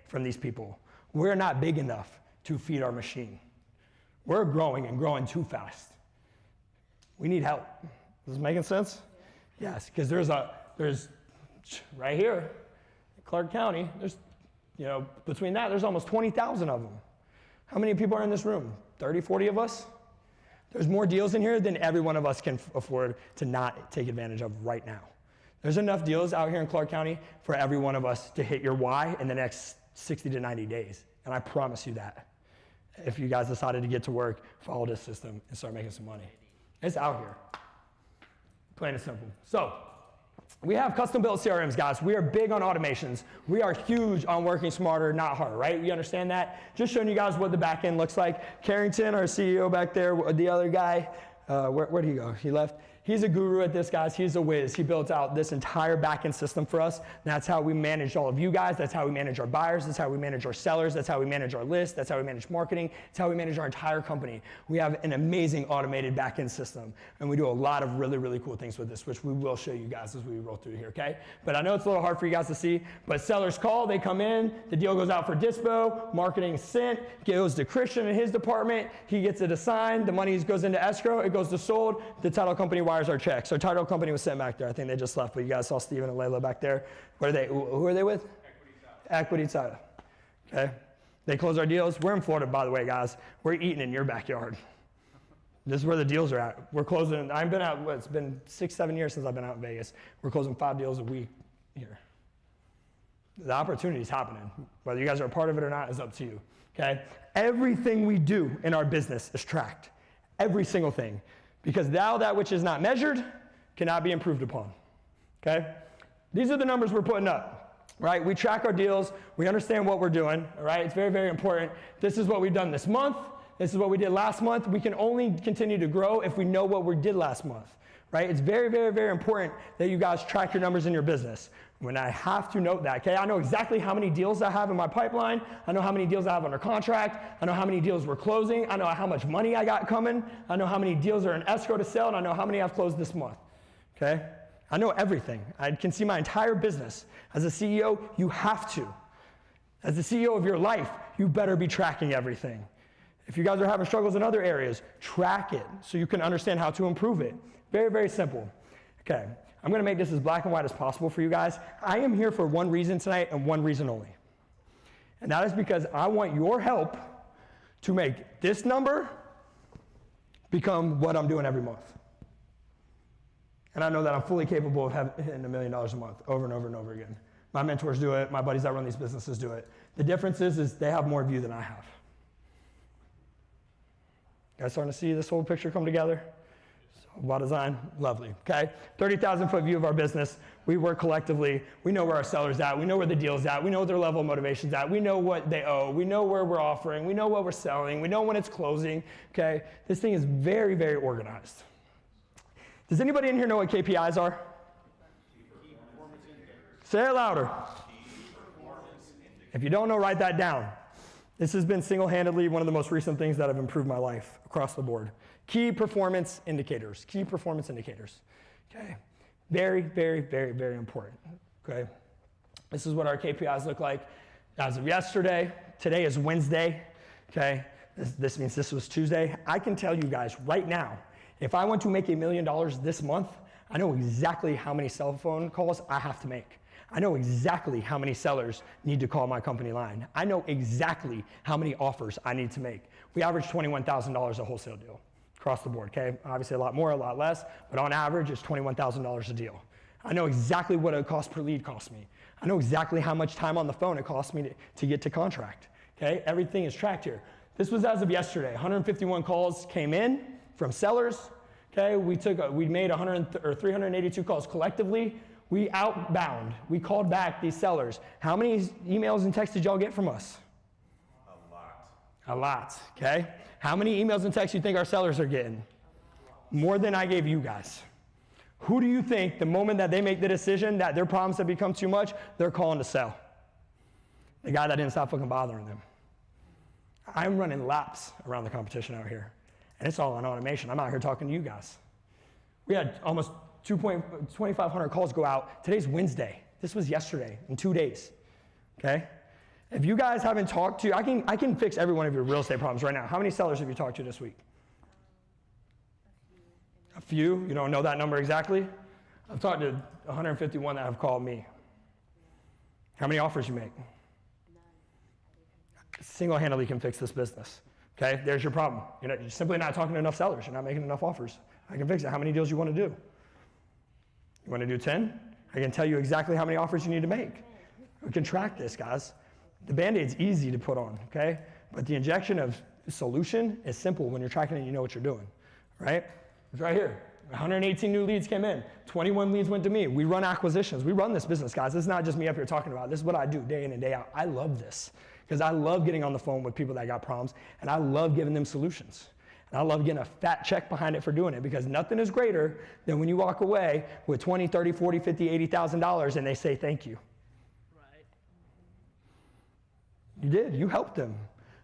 from these people. We're not big enough to feed our machine. We're growing and growing too fast. We need help. Is this making sense? Yes, because there's right here, Clark County, there's, between that, there's almost 20,000 of them. How many people are in this room? 30, 40 of us? There's more deals in here than every one of us can afford to not take advantage of right now. There's enough deals out here in Clark County for every one of us to hit your why in the next 60 to 90 days. And I promise you that. If you guys decided to get to work, follow this system, and start making some money. It's out here. Plain and simple. So, we have custom-built CRMs, guys. We are big on automations. We are huge on working smarter, not harder, right? You understand that? Just showing you guys what the back end looks like. Carrington, our CEO back there, the other guy, where'd he go? He left. He's a guru at this, guys. He's a whiz. He built out this entire back-end system for us. And that's how we manage all of you guys. That's how we manage our buyers. That's how we manage our sellers. That's how we manage our list. That's how we manage marketing. That's how we manage our entire company. We have an amazing automated back-end system. And we do a lot of really, really cool things with this, which we will show you guys as we roll through here, okay? But I know it's a little hard for you guys to see, but sellers call, they come in, the deal goes out for dispo, marketing sent, goes to Christian in his department, he gets it assigned, the money goes into escrow, it goes to sold, the title company wires our checks. Our title company was sent back there. I think they just left, but you guys saw Steven and Layla back there. What are they? Who are they with? Equity title. Okay. They close our deals. We're in Florida, by the way, guys. We're eating in your backyard. This is where the deals are at. We're closing, I've been out, it's been 6-7 years since I've been out in Vegas. We're closing 5 deals a week here. The opportunity is happening. Whether you guys are a part of it or not is up to you, okay? Everything we do in our business is tracked. Every single thing. Because now that which is not measured cannot be improved upon, okay? These are the numbers we're putting up, right? We track our deals. We understand what we're doing, all right? It's very, very important. This is what we've done this month. This is what we did last month. We can only continue to grow if we know what we did last month, right? It's very, very, very important that you guys track your numbers in your business. When I have to note that, okay? I know exactly how many deals I have in my pipeline. I know how many deals I have under contract. I know how many deals we're closing. I know how much money I got coming. I know how many deals are in escrow to sell, and I know how many I've closed this month, okay? I know everything. I can see my entire business. As a CEO, you have to. As the CEO of your life, you better be tracking everything. If you guys are having struggles in other areas, track it so you can understand how to improve it. Very, very simple. Okay, I'm gonna make this as black and white as possible for you guys. I am here for one reason tonight and one reason only. And that is because I want your help to make this number become what I'm doing every month. And I know that I'm fully capable of hitting $1 million a month over and over and over again. My mentors do it, my buddies that run these businesses do it. The difference is they have more of you than I have. You guys starting to see this whole picture come together? So, well design, lovely, okay? 30,000 foot view of our business. We work collectively. We know where our seller's at. We know where the deal's at. We know what their level of motivation's at. We know what they owe. We know where we're offering. We know what we're selling. We know when it's closing, okay? This thing is very, very organized. Does anybody in here know what KPIs are? Say it louder. If you don't know, write that down. This has been single-handedly one of the most recent things that have improved my life across the board. Key performance indicators. Key performance indicators. Okay. Very, very, very, very important. Okay. This is what our KPIs look like as of yesterday. Today is Wednesday. Okay. This means this was Tuesday. I can tell you guys right now, if I want to make $1 million this month, I know exactly how many cell phone calls I have to make. I know exactly how many sellers need to call my company line. I know exactly how many offers I need to make. We average $21,000 a wholesale deal across the board, okay? Obviously a lot more, a lot less, but on average it's $21,000 a deal. I know exactly what a cost per lead costs me. I know exactly how much time on the phone it costs me to get to contract, okay? Everything is tracked here. This was as of yesterday. 151 calls came in from sellers, okay? We made 382 calls collectively. We outbound. We called back these sellers. How many emails and texts did y'all get from us? A lot. A lot, okay? How many emails and texts do you think our sellers are getting? More than I gave you guys. Who do you think the moment that they make the decision that their problems have become too much, they're calling to sell? The guy that didn't stop fucking bothering them. I'm running laps around the competition out here. And it's all on automation. I'm out here talking to you guys. We had almost 2,500 calls go out. Today's Wednesday. This was yesterday, in 2 days, okay? If you guys haven't talked to, I can fix every one of your real estate problems right now. How many sellers have you talked to this week? A few? You don't know that number exactly? I've talked to 151 that have called me. How many offers you make? Single-handedly can fix this business, okay? There's your problem. You're simply not talking to enough sellers. You're not making enough offers. I can fix it. How many deals you want to do? You want to do 10? I can tell you exactly how many offers you need to make. We can track this, guys. The Band-Aid's easy to put on, okay? But the injection of solution is simple when you're tracking it, you know what you're doing, right? It's right here. 118 new leads came in. 21 leads went to me. We run acquisitions. We run this business, guys. This is not just me up here talking about it. This is what I do day in and day out. I love this because I love getting on the phone with people that got problems, and I love giving them solutions. And I love getting a fat check behind it for doing it, because nothing is greater than when you walk away with $20, $30, $40, $50, $80,000 and they say thank you. Right. You did. You helped them.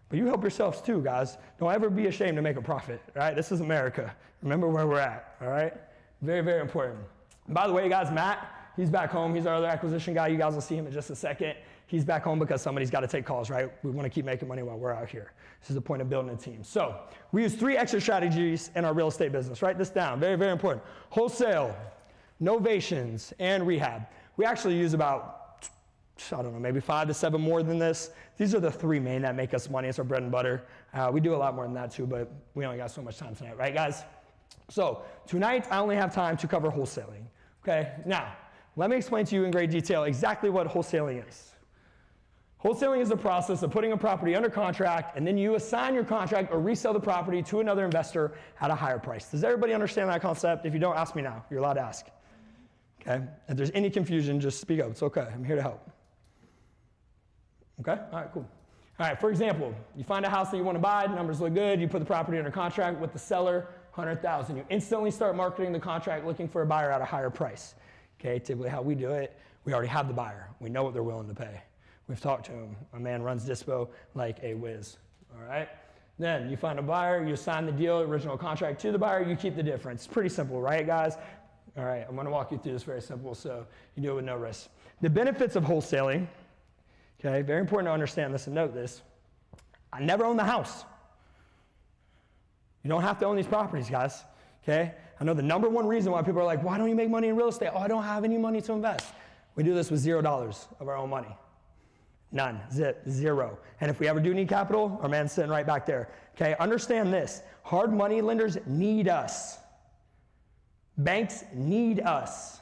But you help yourselves too, guys. Don't ever be ashamed to make a profit, all right? This is America. Remember where we're at, all right? Very, very important. And by the way, guys, Matt, he's back home. He's our other acquisition guy. You guys will see him in just a second. He's back home because somebody's got to take calls, right? We want to keep making money while we're out here. This is the point of building a team. So we use 3 exit strategies in our real estate business. Write this down. Very, very important. Wholesale, novations, and rehab. We actually use about, I don't know, maybe 5 to 7 more than this. These are the 3 main that make us money. It's our bread and butter. We do a lot more than that too, but we only got so much time tonight, right, guys? So tonight, I only have time to cover wholesaling, okay? Now, let me explain to you in great detail exactly what wholesaling is. Wholesaling is the process of putting a property under contract, and then you assign your contract or resell the property to another investor at a higher price. Does everybody understand that concept? If you don't, ask me now. You're allowed to ask. Okay? If there's any confusion, just speak up. It's okay. I'm here to help. Okay? All right, cool. All right, for example, you find a house that you want to buy, numbers look good, you put the property under contract with the seller, $100,000. You instantly start marketing the contract looking for a buyer at a higher price. Okay, typically how we do it, we already have the buyer. We know what they're willing to pay. We've talked to him. My man runs Dispo like a whiz, all right? Then you find a buyer, you assign the deal, original contract to the buyer, you keep the difference. Pretty simple, right, guys? All right, I'm gonna walk you through this very simple so you do it with no risk. The benefits of wholesaling, okay, very important to understand this and note this. I never own the house. You don't have to own these properties, guys, okay? I know the number one reason why people are like, why don't you make money in real estate? Oh, I don't have any money to invest. We do this with $0 of our own money. None, zip, zero. And if we ever do need capital, our man's sitting right back there. Okay, understand this. Hard money lenders need us. Banks need us.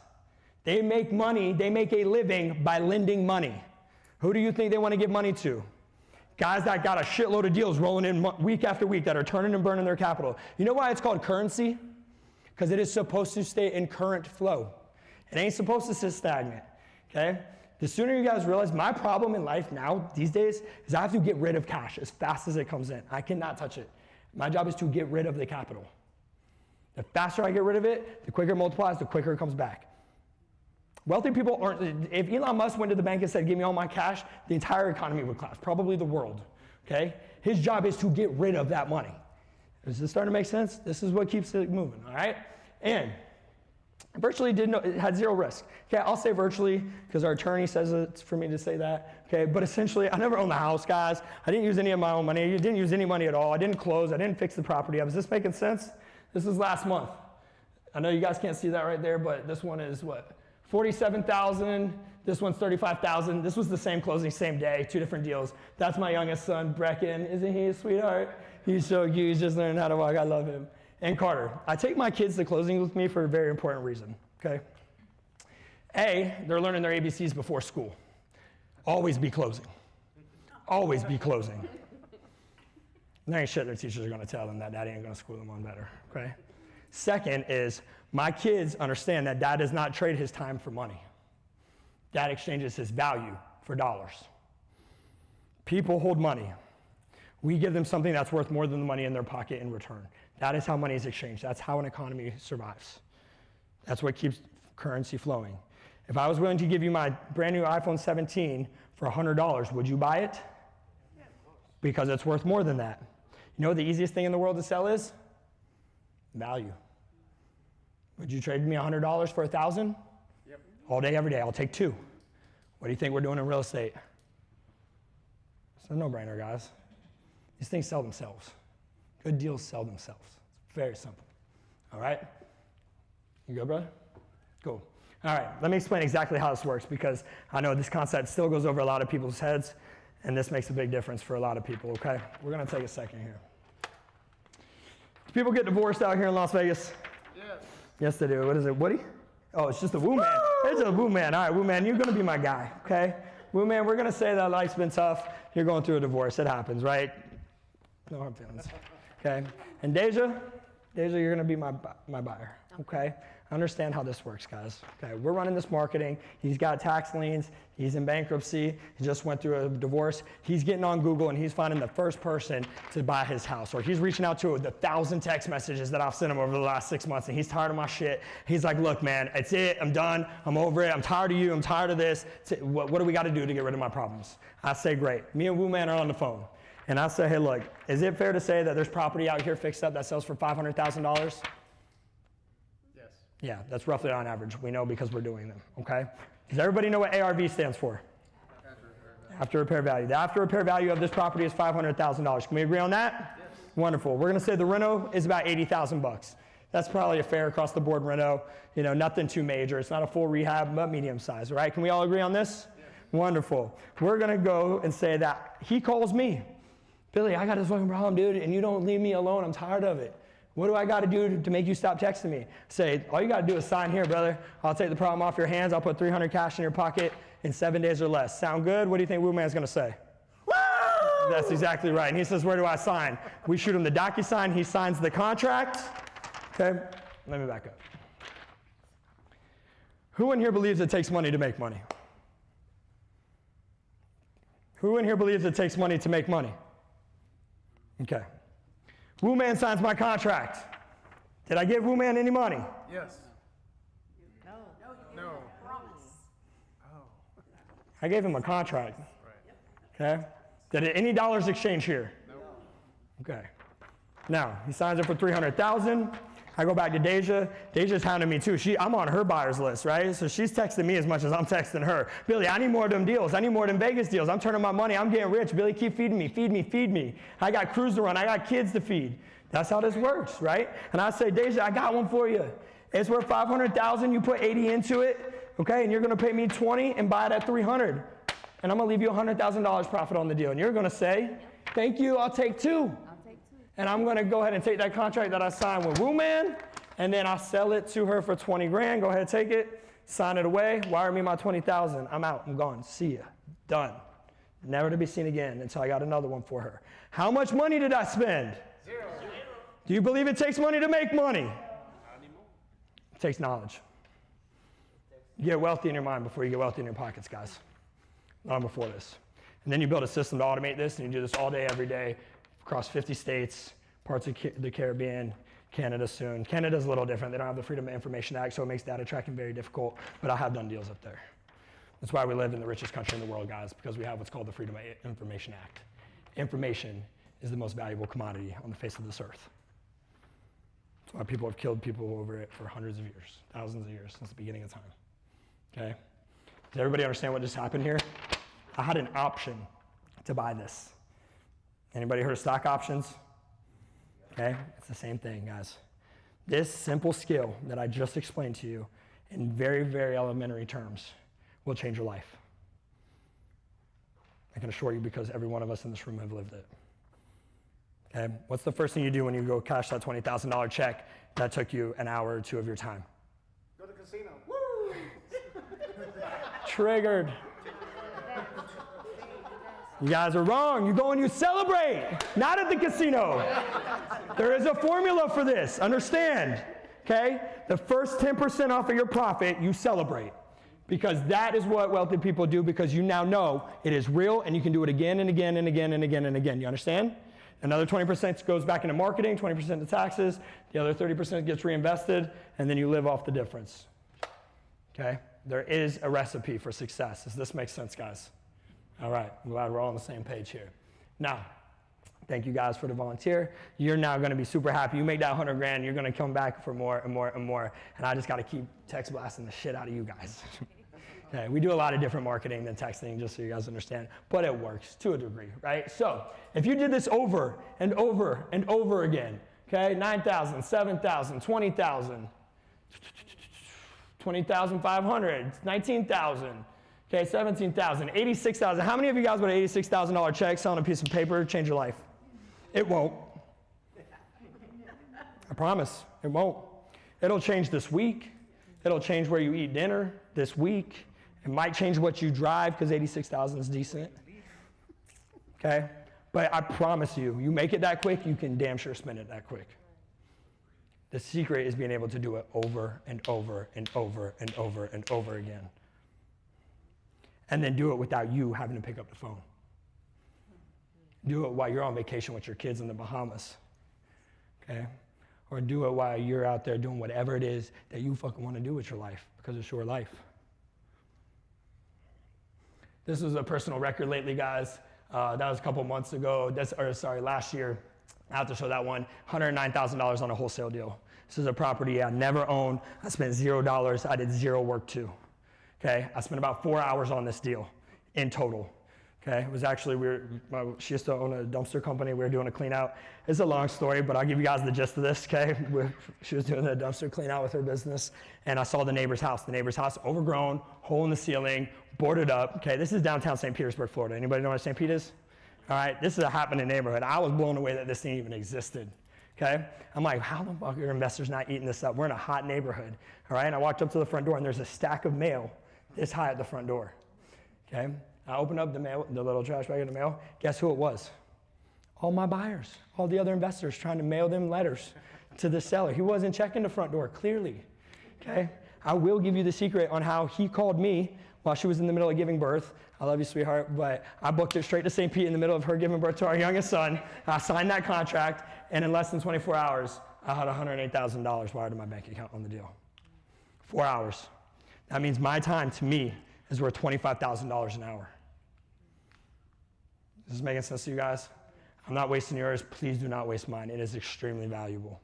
They make money, they make a living by lending money. Who do you think they want to give money to? Guys that got a shitload of deals rolling in week after week that are turning and burning their capital. You know why it's called currency? Because it is supposed to stay in current flow. It ain't supposed to sit stagnant, okay? The sooner you guys realize, my problem in life now, these days, is I have to get rid of cash as fast as it comes in. I cannot touch it. My job is to get rid of the capital. The faster I get rid of it, the quicker it multiplies, the quicker it comes back. Wealthy people aren't, if Elon Musk went to the bank and said, give me all my cash, the entire economy would collapse, probably the world, okay? His job is to get rid of that money. Is this starting to make sense? This is what keeps it moving, all right? And virtually it had 0 risk. Okay, I'll say virtually because our attorney says it's for me to say that. Okay, but essentially, I never owned the house, guys. I didn't use any of my own money. I didn't use any money at all. I didn't close. I didn't fix the property up. Is this making sense? This is last month. I know you guys can't see that right there, but this one is what? $47,000. This one's $35,000. This was the same closing, same day, 2 different deals. That's my youngest son, Brecken. Isn't he a sweetheart? He's so cute. He's just learning how to walk. I love him. And Carter. I take my kids to closings with me for a very important reason, okay? A, they're learning their ABCs before school. Always be closing. Always be closing. There ain't shit their teachers are gonna tell them that daddy ain't gonna school them on better, okay? Second is, my kids understand that dad does not trade his time for money. Dad exchanges his value for dollars. People hold money. We give them something that's worth more than the money in their pocket in return. That is how money is exchanged. That's how an economy survives. That's what keeps currency flowing. If I was willing to give you my brand new iPhone 17 for $100, would you buy it? Yeah, of course. Because it's worth more than that. You know what the easiest thing in the world to sell is? Value. Would you trade me $100 for $1,000? Yep. All day, every day. I'll take 2. What do you think we're doing in real estate? It's a no-brainer, guys. These things sell themselves. Good deals sell themselves. It's very simple. All right? You good, brother? Cool. All right, let me explain exactly how this works because I know this concept still goes over a lot of people's heads and this makes a big difference for a lot of people, okay? We're gonna take a second here. Do people get divorced out here in Las Vegas? Yes. Yes, they do. What is it, Woody? Oh, it's just a woo man. It's a woo man. All right, woo man, you're gonna be my guy, okay? Woo man, we're gonna say that life's been tough. You're going through a divorce. It happens, right? No hard feelings. Okay. And Deja, Deja, you're gonna be my buyer, okay? Understand how this works, guys. Okay, we're running this marketing. He's got tax liens. He's in bankruptcy. He just went through a divorce. He's getting on Google and he's finding the first person to buy his house. Or he's reaching out to the 1,000 text messages that I've sent him over the last 6 months and he's tired of my shit. He's like, look, man, it's it. I'm done. I'm over it. I'm tired of you. I'm tired of this. What do we got to do to get rid of my problems? I say, great. Me and Woo Man are on the phone. And I say, hey, look, is it fair to say that there's property out here fixed up that sells for $500,000? Yeah, that's roughly on average. We know because we're doing them, okay? Does everybody know what ARV stands for? After repair value. The after repair value of this property is $500,000. Can we agree on that? Yes. Wonderful. We're gonna say the reno is about 80,000 bucks. That's probably a fair across the board reno. You know, nothing too major. It's not a full rehab, but medium size, right? Can we all agree on this? Yes. Wonderful. We're gonna go and say that he calls me. Billy, I got this fucking problem, dude, and you don't leave me alone. I'm tired of it. What do I got to do to make you stop texting me? Say, all you got to do is sign here, brother. I'll take the problem off your hands. I'll put $300 cash in your pocket in 7 days or less. Sound good? What do you think Woo Man's going to say? Woo! That's exactly right. And he says, where do I sign? We shoot him the DocuSign. He signs the contract. Okay, let me back up. Who in here believes it takes money to make money? Who in here believes it takes money to make money? Okay. Woo Man signs my contract. Did I give Woo Man any money? Yes. No. I gave him a contract. Okay? Did any dollars exchange here? No. Okay. Now, he signs it for $300,000. I go back to Deja. Deja's hounding me too. I'm on her buyer's list, right? So she's texting me as much as I'm texting her. Billy, I need more of them deals. I need more of them Vegas deals. I'm turning my money. I'm getting rich. Billy, keep feeding me, feed me, feed me. I got crews to run. I got kids to feed. That's how this works, right? And I say, Deja, I got one for you. It's worth $500,000. You put 80 into it, okay? And you're going to pay me 20 and buy it at 300. And I'm going to leave you $100,000 profit on the deal. And you're going to say, thank you, I'll take two. And I'm gonna go ahead and take that contract that I signed with Woo Man, and then I'll sell it to her for 20 grand. Go ahead and take it, sign it away, wire me my 20,000. I'm out, I'm gone, see ya, done. Never to be seen again until I got another one for her. How much money did I spend? Zero. Do you believe it takes money to make money? Not anymore. It takes knowledge. You get wealthy in your mind before you get wealthy in your pockets, guys. Not before this. And then you build a system to automate this, and you do this all day, every day, across 50 states, parts of the Caribbean, Canada soon. Canada's a little different. They don't have the Freedom of Information Act, so it makes data tracking very difficult, but I have done deals up there. That's why we live in the richest country in the world, guys, because we have what's called the Freedom of Information Act. Information is the most valuable commodity on the face of this earth. That's why people have killed people over it for hundreds of years, thousands of years, since the beginning of time. Okay? Does everybody understand what just happened here? I had an option to buy this. Anybody heard of stock options? Okay, it's the same thing, guys. This simple skill that I just explained to you in very, very elementary terms will change your life. I can assure you because every one of us in this room have lived it. Okay, what's the first thing you do when you go cash that $20,000 check that took you an hour or two of your time? Go to the casino. Woo! Triggered. You guys are wrong. You go and you celebrate, not at the casino. There is a formula for this. Understand, okay? The first 10% off of your profit, you celebrate. Because that is what wealthy people do, because you now know it is real and you can do it again and again and again and again and again. You understand? Another 20% goes back into marketing, 20% to taxes, the other 30% gets reinvested, and then you live off the difference. Okay? There is a recipe for success. Does this make sense, guys? All right, I'm glad we're all on the same page here. Now, thank you guys for the volunteer. You're now gonna be super happy. You make that 100 grand, you're gonna come back for more and more and more, and I just gotta keep text blasting the shit out of you guys. Okay, we do a lot of different marketing than texting, just so you guys understand, but it works to a degree, right? So, if you did this over and over and over again, okay, 9,000, 7,000, 20,000, 20,500, 19,000, okay, 17,000, 86,000. How many of you guys would an $86,000 check selling a piece of paper change your life? It won't. I promise, it won't. It'll change this week. It'll change where you eat dinner this week. It might change what you drive because 86,000 is decent. Okay? But I promise you, you make it that quick, you can damn sure spend it that quick. The secret is being able to do it over and over and over and over and over again. And then do it without you having to pick up the phone. Do it while you're on vacation with your kids in the Bahamas, okay? Or do it while you're out there doing whatever it is that you fucking want to do with your life, because it's your life. This was a personal record lately, guys. That was a couple months ago, last year. I have to show that one, $109,000 on a wholesale deal. This is a property I never owned. I spent $0. I did zero work to. Okay, I spent about 4 hours on this deal in total. Okay, it was actually, she used to own a dumpster company. We were doing a clean out. It's a long story, but I'll give you guys the gist of this, okay? She was doing a dumpster clean out with her business, and I saw the neighbor's house. The neighbor's house, overgrown, hole in the ceiling, boarded up. Okay, this is downtown St. Petersburg, Florida. Anybody know where St. Pete is? All right, this is a happening neighborhood. I was blown away that this thing even existed, okay? I'm like, how the fuck are investors not eating this up? We're in a hot neighborhood, all right? And I walked up to the front door, and there's a stack of mail this high at the front door, okay? I opened up the mail, the little trash bag of the mail. Guess who it was? All my buyers, all the other investors trying to mail them letters to the seller. He wasn't checking the front door, clearly, okay? I will give you the secret on how he called me while she was in the middle of giving birth. I love you, sweetheart, but I booked it straight to St. Pete in the middle of her giving birth to our youngest son. I signed that contract, and in less than 24 hours, I had $108,000 wired to my bank account on the deal. 4 hours. That means my time, to me, is worth $25,000 an hour. Is this making sense to you guys? I'm not wasting yours. Please do not waste mine. It is extremely valuable.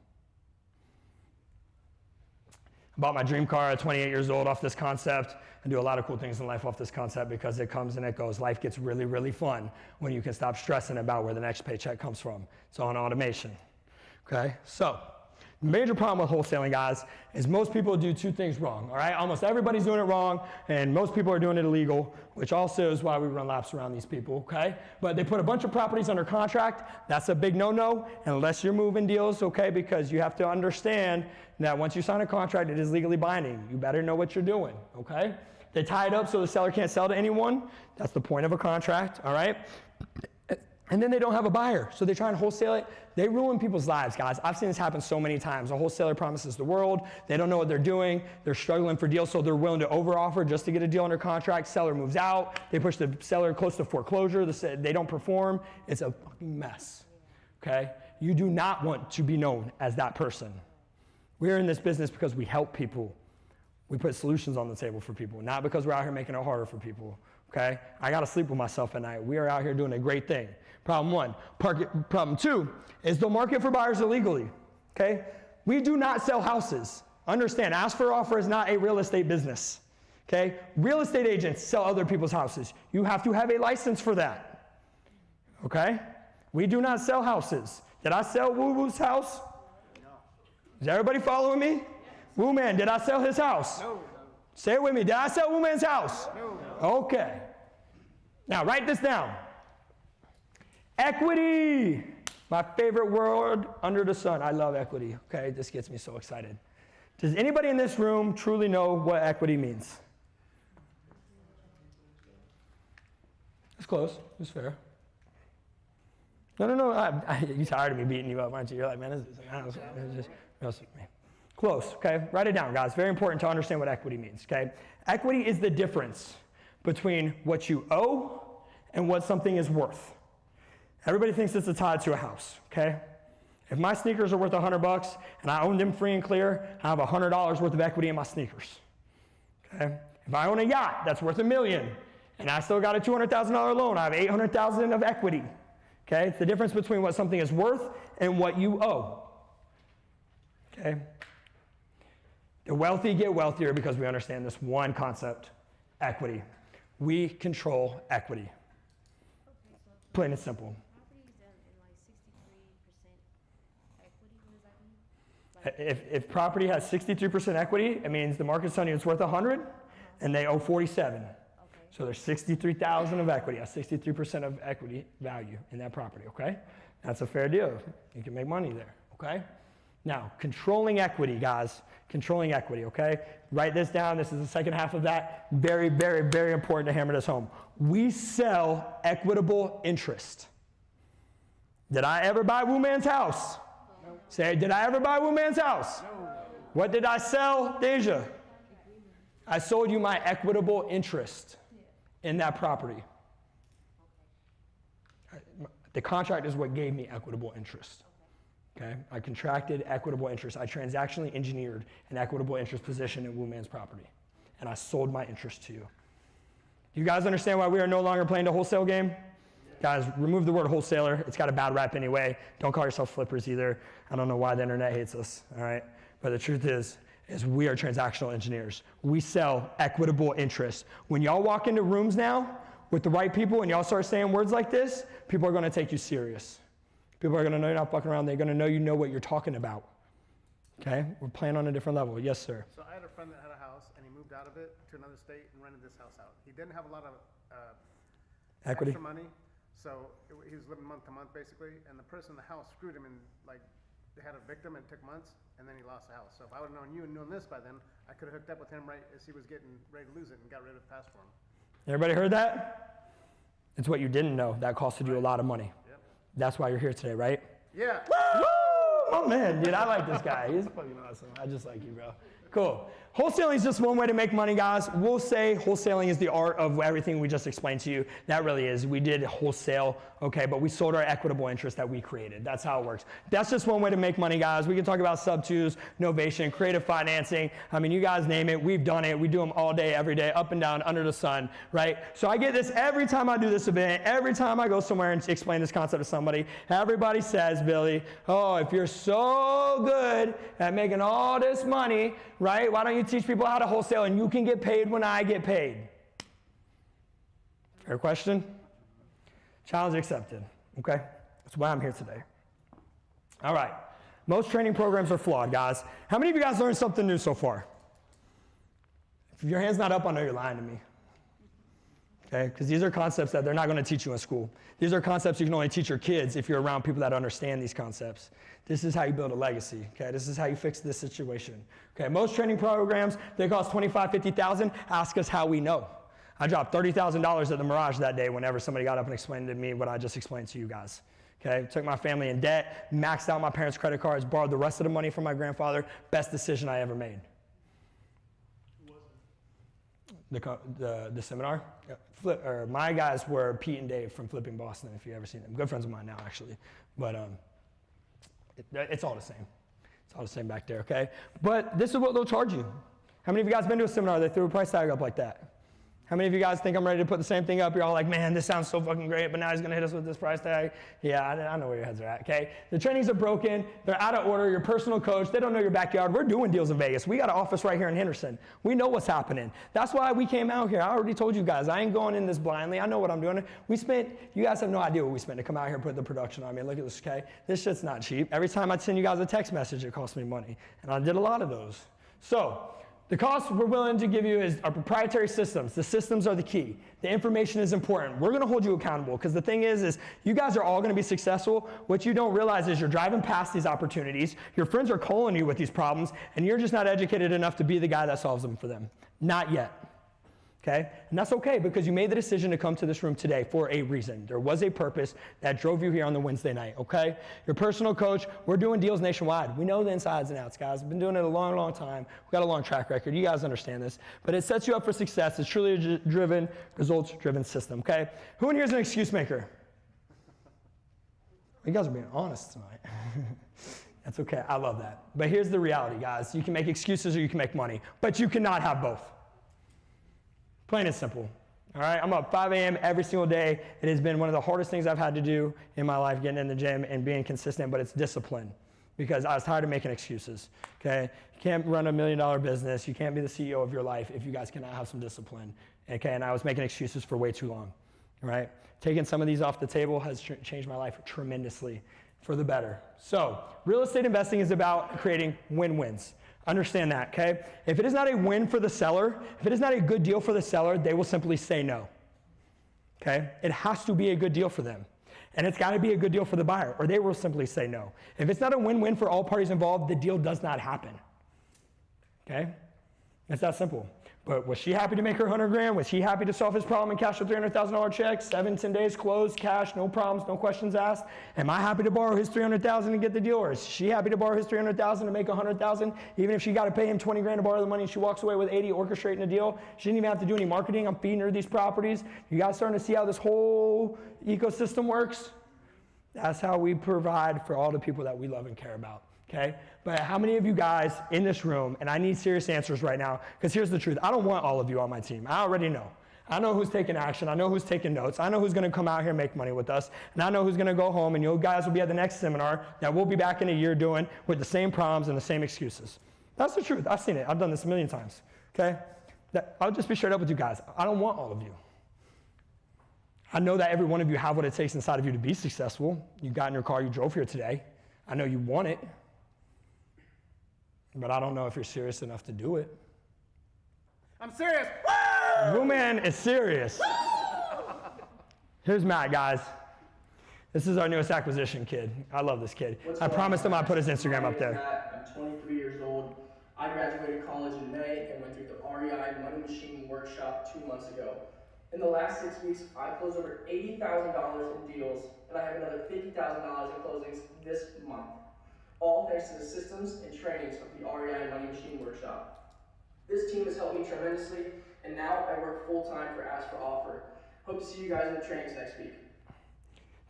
I bought my dream car at 28 years old off this concept. I do a lot of cool things in life off this concept because it comes and it goes. Life gets really, really fun when you can stop stressing about where the next paycheck comes from. It's on automation, okay? So, the major problem with wholesaling, guys, is most people do two things wrong, all right? Almost everybody's doing it wrong, and most people are doing it illegal, which also is why we run laps around these people, okay? But they put a bunch of properties under contract. That's a big no-no, unless you're moving deals, okay? Because you have to understand that once you sign a contract, it is legally binding. You better know what you're doing, okay? They tie it up so the seller can't sell to anyone. That's the point of a contract, all right? And then they don't have a buyer, so they try and wholesale it. They ruin people's lives, guys. I've seen this happen so many times. A wholesaler promises the world. They don't know what they're doing. They're struggling for deals, so they're willing to overoffer just to get a deal under contract. Seller moves out. They push the seller close to foreclosure. They don't perform. It's a fucking mess, okay? You do not want to be known as that person. We're in this business because we help people. We put solutions on the table for people, not because we're out here making it harder for people, okay? I got to sleep with myself at night. We are out here doing a great thing. Problem one. Problem two is the market for buyers illegally, okay? We do not sell houses. Understand, ask for offer is not a real estate business, okay? Real estate agents sell other people's houses. You have to have a license for that, okay? We do not sell houses. Did I sell Woo Woo's house? No. Is everybody following me? Yes. Woo Man, did I sell his house? No. Say it with me. Did I sell Woo Man's house? No. Okay. Now write this down. Equity, my favorite word under the sun. I love equity, okay? This gets me so excited. Does anybody in this room truly know what equity means? It's close, it's fair. No, you're tired of me beating you up, aren't you? You're like, man, this is just me. Close, okay? Write it down, guys. Very important to understand what equity means, okay? Equity is the difference between what you owe and what something is worth. Everybody thinks it's tied to a house, okay? If my sneakers are worth $100 and I own them free and clear, I have $100 worth of equity in my sneakers, okay? If I own a yacht that's worth $1 million and I still got a $200,000 loan, I have $800,000 of equity, okay? It's the difference between what something is worth and what you owe, okay? The wealthy get wealthier because we understand this one concept, equity. We control equity. Plain and simple. If property has 63% equity, it means the market's telling you it's worth 100, and they owe 47. Okay. So there's 63,000 of equity, 63% of equity value in that property, okay? That's a fair deal. You can make money there, okay? Now, controlling equity, guys. Controlling equity, okay? Write this down. This is the second half of that. Very, very, very important to hammer this home. We sell equitable interest. Did I ever buy Woo Man's house? No. Say, did I ever buy Woman's house? No. What did I sell, Deja? I sold you my equitable interest in that property. The contract is what gave me equitable interest. Okay? I contracted equitable interest. I transactionally engineered an equitable interest position in Woman's property. And I sold my interest to you. Do you guys understand why we are no longer playing the wholesale game? Guys, remove the word wholesaler. It's got a bad rap anyway. Don't call yourself flippers either. I don't know why the internet hates us, all right? But the truth is we are transactional engineers. We sell equitable interest. When y'all walk into rooms now with the right people and y'all start saying words like this, people are going to take you serious. People are going to know you're not fucking around. They're going to know you know what you're talking about. Okay? We're playing on a different level. Yes, sir. So I had a friend that had a house, and he moved out of it to another state and rented this house out. He didn't have a lot of equity, extra money, so he was living month to month, basically, and the person in the house screwed him, and like, they had a victim, and it took months, and then he lost the house. So if I would have known you and known this by then, I could have hooked up with him right as he was getting ready to lose it and got rid of it fast for him. Everybody heard that? It's what you didn't know. That costed you a lot of money. Yep. That's why you're here today, right? Yeah. Woo! Oh man, dude, I like this guy. He's fucking awesome. I just like you, bro. Cool. Wholesaling is just one way to make money, guys. We'll say wholesaling is the art of everything we just explained to you. That really is. We did wholesale, okay, but we sold our equitable interest that we created. That's how it works. That's just one way to make money, guys. We can talk about sub-twos, novation, creative financing. I mean, you guys name it. We've done it. We do them all day, every day, up and down, under the sun, right? So I get this every time I do this event, every time I go somewhere and explain this concept to somebody. Everybody says, Billy, oh, if you're so good at making all this money, right, why don't you teach people how to wholesale and you can get paid when I get paid? Fair question? Challenge accepted, okay? That's why I'm here today. All right, most training programs are flawed, guys. How many of you guys learned something new so far? If your hand's not up, I know you're lying to me. Okay, because these are concepts that they're not going to teach you in school. These are concepts you can only teach your kids if you're around people that understand these concepts. This is how you build a legacy, okay? This is how you fix this situation. Okay, most training programs, they cost $25,000, $50,000. Ask us how we know. I dropped $30,000 at the Mirage that day whenever somebody got up and explained to me what I just explained to you guys. Okay, took my family in debt, maxed out my parents' credit cards, borrowed the rest of the money from my grandfather. Best decision I ever made. The seminar? Yeah. My guys were Pete and Dave from Flipping Boston, if you've ever seen them. Good friends of mine now, actually. But it's all the same. It's all the same back there, okay? But this is what they'll charge you. How many of you guys been to a seminar that threw a price tag up like that? How many of you guys think I'm ready to put the same thing up? You're all like, man, this sounds so fucking great, but now he's going to hit us with this price tag. Yeah, I know where your heads are at, okay? The trainings are broken. They're out of order. Your personal coach, they don't know your backyard. We're doing deals in Vegas. We got an office right here in Henderson. We know what's happening. That's why we came out here. I already told you guys, I ain't going in this blindly. I know what I'm doing. You guys have no idea what we spent to come out here and put the production on me. Look at this, okay? This shit's not cheap. Every time I send you guys a text message, it costs me money. And I did a lot of those. So, the cost we're willing to give you is our proprietary systems. The systems are the key. The information is important. We're going to hold you accountable because the thing is you guys are all going to be successful. What you don't realize is you're driving past these opportunities. Your friends are calling you with these problems, and you're just not educated enough to be the guy that solves them for them. Not yet. Okay? And that's okay because you made the decision to come to this room today for a reason. There was a purpose that drove you here on the Wednesday night, okay? Your personal coach, we're doing deals nationwide. We know the insides and outs, guys. We've been doing it a long, long time. We've got a long track record. You guys understand this. But it sets you up for success. It's truly a driven, results-driven system, okay? Who in here is an excuse maker? You guys are being honest tonight. That's okay. I love that. But here's the reality, guys. You can make excuses or you can make money. But you cannot have both. Plain and simple, all right? I'm up 5 a.m. every single day. It has been one of the hardest things I've had to do in my life, getting in the gym and being consistent, but it's discipline because I was tired of making excuses, okay? You can't run $1 million business. You can't be the CEO of your life if you guys cannot have some discipline, okay? And I was making excuses for way too long, all right? Taking some of these off the table has changed my life tremendously for the better. So real estate investing is about creating win-wins. Understand that, okay? If it is not a win for the seller, if it is not a good deal for the seller, they will simply say no, okay? It has to be a good deal for them. And it's got to be a good deal for the buyer, or they will simply say no. If it's not a win-win for all parties involved, the deal does not happen, okay? It's that simple. But was she happy to make her 100 grand? Was he happy to solve his problem and cash a $300,000 check? 7-10 days closed, cash, no problems, no questions asked. Am I happy to borrow his $300,000 and get the deal? Or is she happy to borrow his $300,000 to make 100,000? Even if she got to pay him 20 grand to borrow the money, she walks away with 80, orchestrating a deal. She didn't even have to do any marketing. I'm feeding her these properties. You guys starting to see how this whole ecosystem works? That's how we provide for all the people that we love and care about. Okay, but how many of you guys in this room, and I need serious answers right now, because here's the truth, I don't want all of you on my team. I already know. I know who's taking action. I know who's taking notes. I know who's going to come out here and make money with us. And I know who's going to go home, and you guys will be at the next seminar that we'll be back in a year doing with the same problems and the same excuses. That's the truth. I've seen it. I've done this a million times. Okay, I'll just be straight up with you guys. I don't want all of you. I know that every one of you have what it takes inside of you to be successful. You got in your car, you drove here today. I know you want it. But I don't know if you're serious enough to do it. I'm serious. Woman is serious. Here's Matt, guys. This is our newest acquisition kid. I love this kid. I promised him I'd put his Instagram up there. Matt, I'm 23 years old. I graduated college in May and went through the REI Money Machine Workshop 2 months ago. In the last 6 weeks, I closed over $80,000 in deals, and I have another $50,000 in closings this month. All thanks to the systems and trainings of the REI Money Machine Workshop. This team has helped me tremendously, and now I work full-time for Ask for Offer. Hope to see you guys in the trainings next week.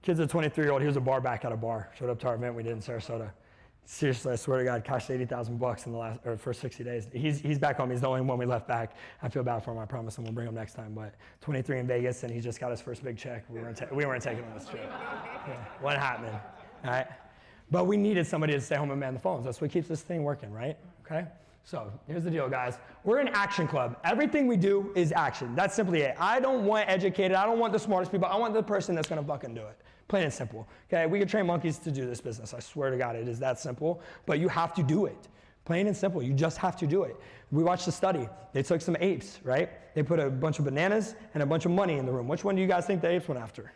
Kid's a 23-year-old. He was a bar back at a bar. Showed up to our event we did in Sarasota. Seriously, I swear to God, cashed $80,000 in the first 60 days. He's back home. He's the only one we left back. I feel bad for him. I promise him we'll bring him next time. But 23 in Vegas, and he just got his first big check. We weren't taking him on this trip. Yeah, what happened? All right. But we needed somebody to stay home and man the phones. That's what keeps this thing working, right? Okay? So here's the deal, guys. We're an action club. Everything we do is action. That's simply it. I don't want educated. I don't want the smartest people. I want the person that's going to fucking do it. Plain and simple. Okay? We can train monkeys to do this business. I swear to God, it is that simple. But you have to do it. Plain and simple. You just have to do it. We watched a study. They took some apes, right? They put a bunch of bananas and a bunch of money in the room. Which one do you guys think the apes went after?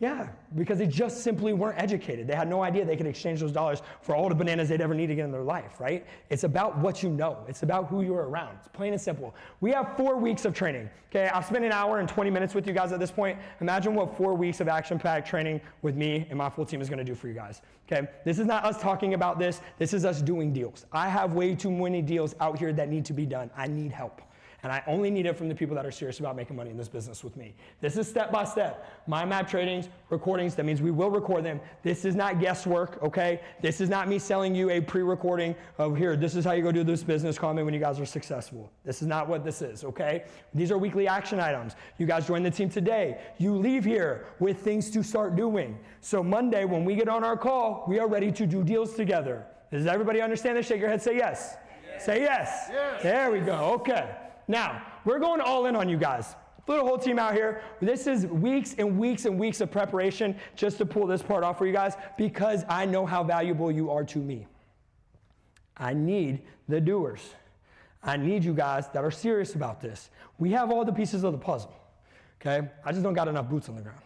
Yeah, because they just simply weren't educated. They had no idea they could exchange those dollars for all the bananas they'd ever need again in their life, right? It's about what you know. It's about who you're around. It's plain and simple. We have 4 weeks of training, okay? I've spent an hour and 20 minutes with you guys at this point. Imagine what 4 weeks of action-packed training with me and my full team is gonna do for you guys, okay? This is not us talking about this. This is us doing deals. I have way too many deals out here that need to be done. I need help. And I only need it from the people that are serious about making money in this business with me. This is step by step. Mind map tradings, recordings, that means we will record them. This is not guesswork, okay? This is not me selling you a pre-recording of here, this is how you go do this business, call me when you guys are successful. This is not what this is, okay? These are weekly action items. You guys join the team today. You leave here with things to start doing. So Monday, when we get on our call, we are ready to do deals together. Does everybody understand this? Shake your head, say yes. Yes. Say yes. Yes. There we go, okay. Now, we're going all in on you guys. Flew the whole team out here. This is weeks and weeks and weeks of preparation just to pull this part off for you guys because I know how valuable you are to me. I need the doers. I need you guys that are serious about this. We have all the pieces of the puzzle, okay? I just don't got enough boots on the ground.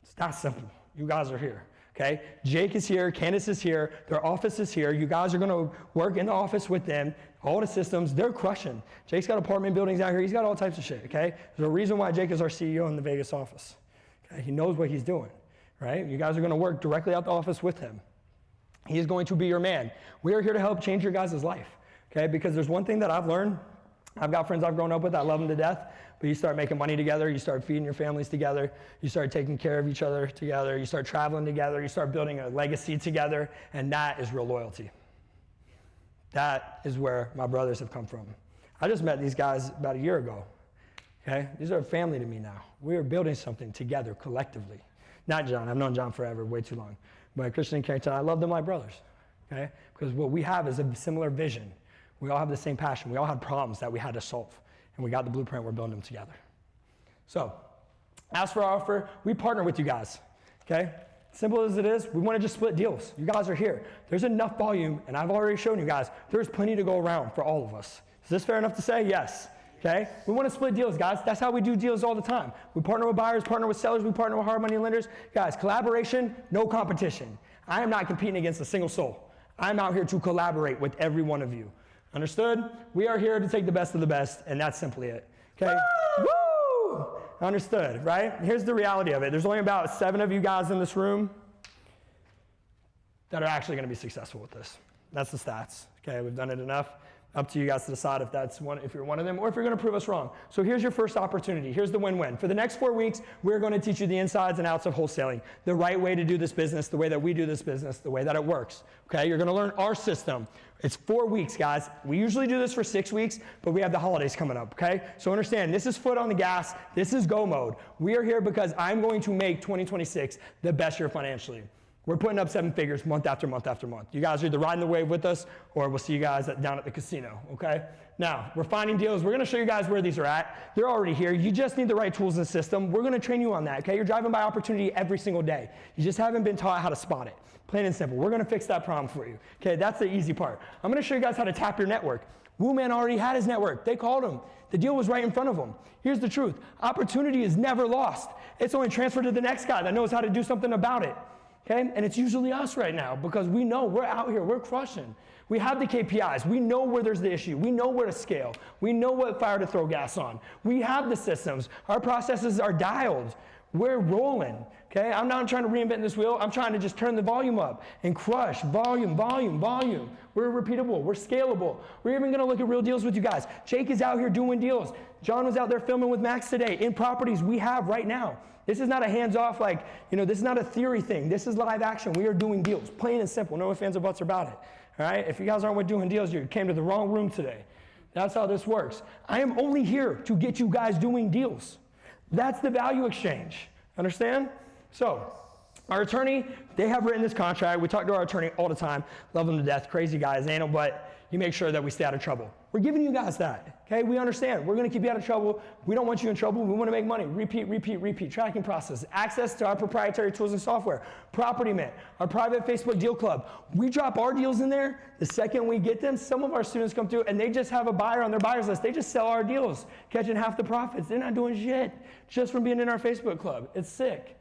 It's that simple. You guys are here. Okay, Jake is here, Candace is here, their office is here. You guys are gonna work in the office with them, all the systems, they're crushing. Jake's got apartment buildings out here, he's got all types of shit, okay? There's a reason why Jake is our CEO in the Vegas office. Okay? He knows what he's doing, right? You guys are gonna work directly out the office with him. He is going to be your man. We are here to help change your guys' life, okay? Because there's one thing that I've learned. I've got friends I've grown up with, I love them to death, but you start making money together, you start feeding your families together, you start taking care of each other together, you start traveling together, you start building a legacy together, and that is real loyalty. That is where my brothers have come from. I just met these guys about a year ago, okay? These are family to me now. We are building something together, collectively. Not John, I've known John forever, way too long. But Christian and Carrington, I love them like brothers, okay? Because what we have is a similar vision. We all have the same passion. We all had problems that we had to solve. And we got the blueprint, we're building them together. So, as for our offer, we partner with you guys, okay? Simple as it is, we want to just split deals. You guys are here. There's enough volume, and I've already shown you guys, there's plenty to go around for all of us. Is this fair enough to say? Yes. Okay? We want to split deals, guys. That's how we do deals all the time. We partner with buyers, partner with sellers, we partner with hard money lenders. Guys, collaboration, no competition. I am not competing against a single soul. I'm out here to collaborate with every one of you. Understood? We are here to take the best of the best, and that's simply it. Okay? Woo! Understood, right? Here's the reality of it. There's only about 7 of you guys in this room that are actually going to be successful with this. That's the stats. Okay, we've done it enough. Up to you guys to decide if you're one of them, or if you're going to prove us wrong. So here's your first opportunity. Here's the win-win. For the next 4 weeks, we're going to teach you the insides and outs of wholesaling, the right way to do this business, the way that we do this business, the way that it works. Okay, you're going to learn our system. It's 4 weeks, guys. We usually do this for 6 weeks, but we have the holidays coming up, okay? So understand, this is foot on the gas. This is go mode. We are here because I'm going to make 2026 the best year financially. We're putting up 7 figures month after month after month. You guys are either riding the wave with us, or we'll see you guys down at the casino, okay? Now, we're finding deals. We're going to show you guys where these are at. They're already here. You just need the right tools and system. We're going to train you on that, okay? You're driving by opportunity every single day. You just haven't been taught how to spot it. Plain and simple. We're going to fix that problem for you, okay? That's the easy part. I'm going to show you guys how to tap your network. Woo Man already had his network. They called him. The deal was right in front of him. Here's the truth. Opportunity is never lost. It's only transferred to the next guy that knows how to do something about it. Okay? And it's usually us right now because we know we're out here, we're crushing. We have the KPIs. We know where there's the issue. We know where to scale. We know what fire to throw gas on. We have the systems. Our processes are dialed. We're rolling. Okay? I'm not trying to reinvent this wheel. I'm trying to just turn the volume up and crush volume, volume, volume. We're repeatable. We're scalable. We're even going to look at real deals with you guys. Jake is out here doing deals. John was out there filming with Max today in properties we have right now. This is not a hands-off, this is not a theory thing. This is live action. We are doing deals, plain and simple. No ifs, ands, or buts about it. All right? If you guys aren't doing deals, you came to the wrong room today. That's how this works. I am only here to get you guys doing deals. That's the value exchange. Understand? So, our attorney, they have written this contract. We talk to our attorney all the time. Love him to death. Crazy guy, Zano, but you make sure that we stay out of trouble. We're giving you guys that, okay? We understand. We're going to keep you out of trouble. We don't want you in trouble. We want to make money. Repeat, repeat, repeat. Tracking process. Access to our proprietary tools and software. Property Mint. Our private Facebook deal club. We drop our deals in there. The second we get them, some of our students come through and they just have a buyer on their buyers list. They just sell our deals, catching half the profits. They're not doing shit just from being in our Facebook club. It's sick.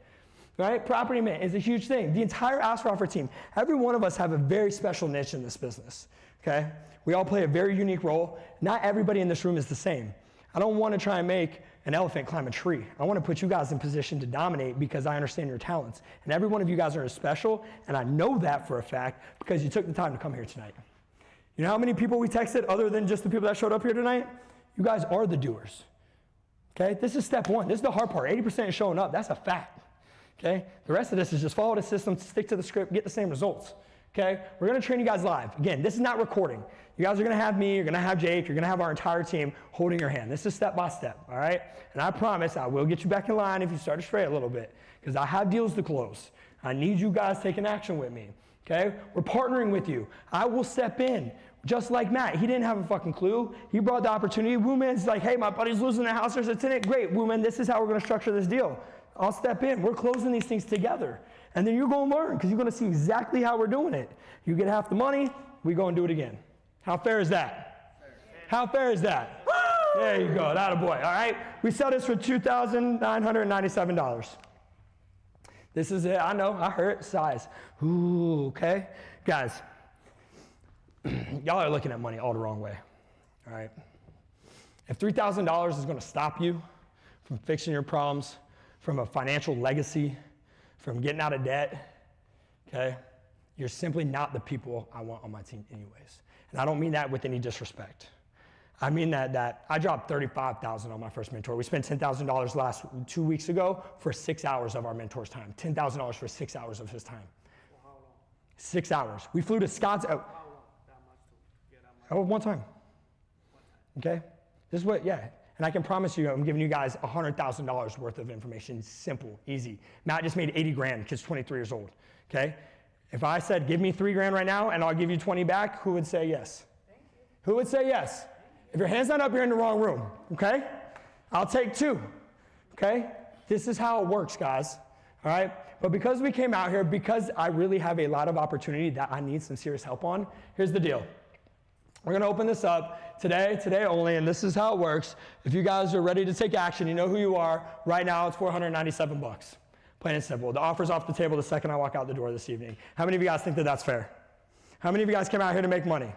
Right? Property Mint is a huge thing. The entire Ask for Offer team, every one of us have a very special niche in this business. Okay? We all play a very unique role. Not everybody in this room is the same. I don't want to try and make an elephant climb a tree. I want to put you guys in position to dominate because I understand your talents. And every one of you guys are special, and I know that for a fact because you took the time to come here tonight. You know how many people we texted other than just the people that showed up here tonight? You guys are the doers. Okay? This is step 1. This is the hard part. 80% is showing up. That's a fact. Okay? The rest of this is just follow the system, stick to the script, get the same results. Okay? We're going to train you guys live. Again, this is not recording. You guys are going to have me, you're going to have Jake, you're going to have our entire team holding your hand. This is step by step, all right? And I promise I will get you back in line if you start to stray a little bit because I have deals to close. I need you guys taking action with me, okay? We're partnering with you. I will step in. Just like Matt, he didn't have a fucking clue. He brought the opportunity. Wooman's like, hey, my buddy's losing the house. There's a tenant. Great, Wooman, this is how we're going to structure this deal. I'll step in. We're closing these things together. And then you're going to learn because you're going to see exactly how we're doing it. You get half the money, we go and do it again. How fair is that? How fair is that? There you go. That a boy. All right? We sell this for $2,997. This is it. I know. I heard it. Size. Ooh, okay? Guys, y'all are looking at money all the wrong way. All right? If $3,000 is going to stop you from fixing your problems, from a financial legacy, from getting out of debt, okay, you're simply not the people I want on my team anyways. And I don't mean that with any disrespect. I mean that I dropped $35,000 on my first mentor. We spent $10,000 2 weeks ago for 6 hours of our mentor's time. $10,000 for 6 hours of his time. For how long? 6 hours. We flew to Scottsdale. How long? That much to get that much? Oh, one time. Okay? This is what, yeah. And I can promise you, I'm giving you guys $100,000 worth of information. Simple, easy. Matt just made 80 grand because he's 23 years old. Okay? If I said, give me 3 grand right now and I'll give you 20 back, who would say yes? Who would say yes? If your hand's not up, you're in the wrong room. Okay? I'll take 2. Okay? This is how it works, guys. All right? But because we came out here, because I really have a lot of opportunity that I need some serious help on, here's the deal. We're going to open this up today only, and this is how it works. If you guys are ready to take action, you know who you are. Right now, it's $497. Plain and simple. The offer's off the table the second I walk out the door this evening. How many of you guys think that that's fair? How many of you guys came out here to make money?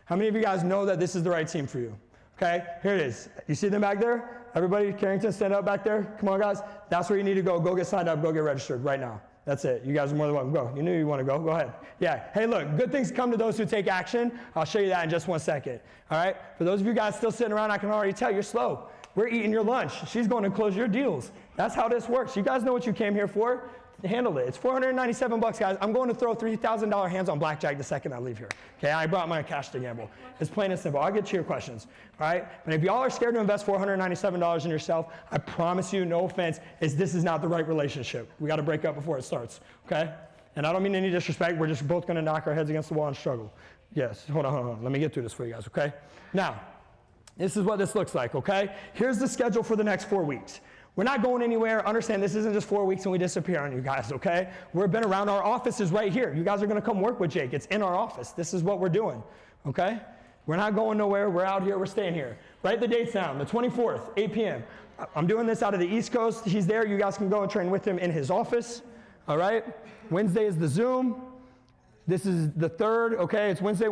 How many of you guys know that this is the right team for you? Okay, here it is. You see them back there? Everybody, Carrington, stand up back there. Come on, guys. That's where you need to go. Go get signed up. Go get registered right now. That's it. You guys are more than welcome. Go. You knew you want to go. Go ahead. Yeah. Hey, look, good things come to those who take action. I'll show you that in just 1 second. All right? For those of you guys still sitting around, I can already tell you're slow. We're eating your lunch. She's going to close your deals. That's how this works. You guys know what you came here for. Handle it. It's $497, guys. I'm going to throw $3,000 hands on blackjack the second I leave here. Okay, I brought my cash to gamble. It's plain and simple. I'll get to your questions. All right? But if y'all are scared to invest $497 in yourself, I promise you, no offense, this is not the right relationship. We got to break up before it starts. Okay? And I don't mean any disrespect. We're just both going to knock our heads against the wall and struggle. Yes. Hold on. Let me get through this for you guys. Okay? Now, this is what this looks like. Okay? Here's the schedule for the next 4 weeks. We're not going anywhere. Understand, this isn't just 4 weeks and we disappear on you guys, okay? We've been around. Our office is right here. You guys are going to come work with Jake. It's in our office. This is what we're doing, okay? We're not going nowhere. We're out here. We're staying here. Write the dates down. The 24th, 8 p.m. I'm doing this out of the East Coast. He's there. You guys can go and train with him in his office, all right? Wednesday is the Zoom. This is the 3rd, okay? It's Wednesday.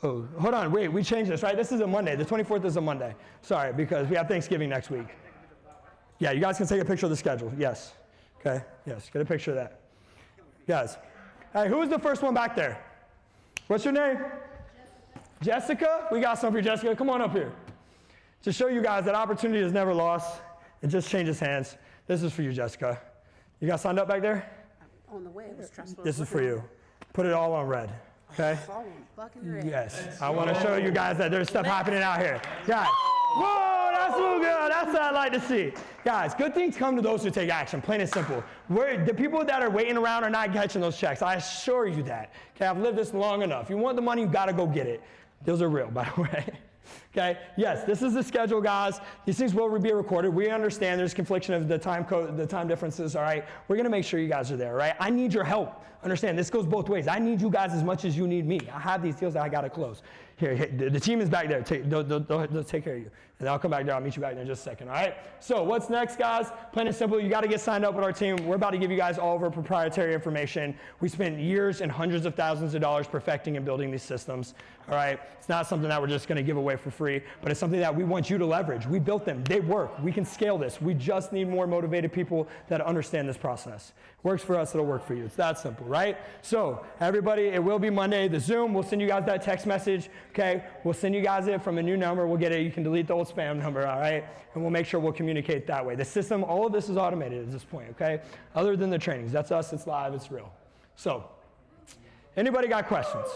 Oh, hold on. Wait, we changed this, right? This is a Monday. The 24th is a Monday. Sorry, because we have Thanksgiving next week. Yeah, you guys can take a picture of the schedule. Yes. Okay. Yes, get a picture of that. Guys. Hey, who's the first one back there? What's your name? Jessica? We got some for you, Jessica. Come on up here. To show you guys that opportunity is never lost. It just changes hands. This is for you, Jessica. You got signed up back there? On the way, it was trustworthy. This is for you. Put it all on red. Okay? Yes. I want to show you guys that there's stuff happening out here. Guys. Whoa, that's so good. That's what I like to see. Guys, good things come to those who take action, plain and simple. The people that are waiting around are not catching those checks. I assure you that. Okay, I've lived this long enough. You want the money, you got to go get it. Those are real, by the way. Okay, yes, this is the schedule, guys. These things will be recorded. We understand there's confliction of the time code, the time differences, all right? We're going to make sure you guys are there, all right? I need your help. Understand, this goes both ways. I need you guys as much as you need me. I have these deals that I got to close. Here, the team is back there. They'll take care of you. And I'll come back there. I'll meet you back there in just a second, all right? So what's next, guys? Plain and simple, you got to get signed up with our team. We're about to give you guys all of our proprietary information. We spent years and hundreds of thousands of dollars perfecting and building these systems, all right? It's not something that we're just going to give away for free, but it's something that we want you to leverage. We built them. They work. We can scale this. We just need more motivated people that understand this process. Works for us, it'll work for you. It's that simple, right? So everybody, it will be Monday. The Zoom, we'll send you guys that text message, okay? We'll send you guys it from a new number. We'll get it. You can delete the old spam number, all right? And we'll make sure we'll communicate that way. The system, all of this is automated at this point, okay? Other than the trainings. That's us. It's live. It's real. So anybody got questions?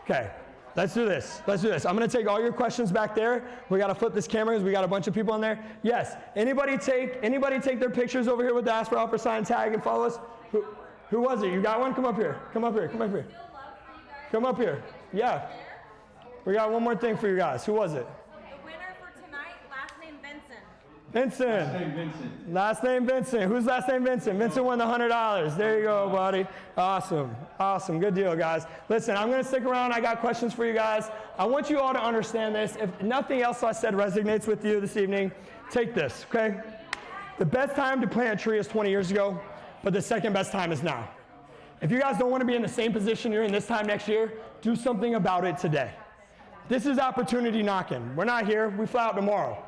Okay. Let's do this. Let's do this. I'm going to take all your questions back there. We got to flip this camera because we got a bunch of people in there. Yes. Anybody take their pictures over here with the Ask for Offer sign tag and follow us? Who was it? You got one? Come up here. Come up here. Come up here. Come up here. Yeah. We got one more thing for you guys. Who was it? The winner for tonight, last name Benson. Vincent. Last name Vincent. Last name Vincent. Whose last name Vincent? Vincent won the $100. There you go, buddy. Awesome. Awesome. Good deal, guys. Listen, I'm going to stick around. I got questions for you guys. I want you all to understand this. If nothing else I said resonates with you this evening, take this, okay? The best time to plant a tree is 20 years ago, but the second best time is now. If you guys don't want to be in the same position you're in this time next year, do something about it today. This is opportunity knocking. We're not here. We fly out tomorrow.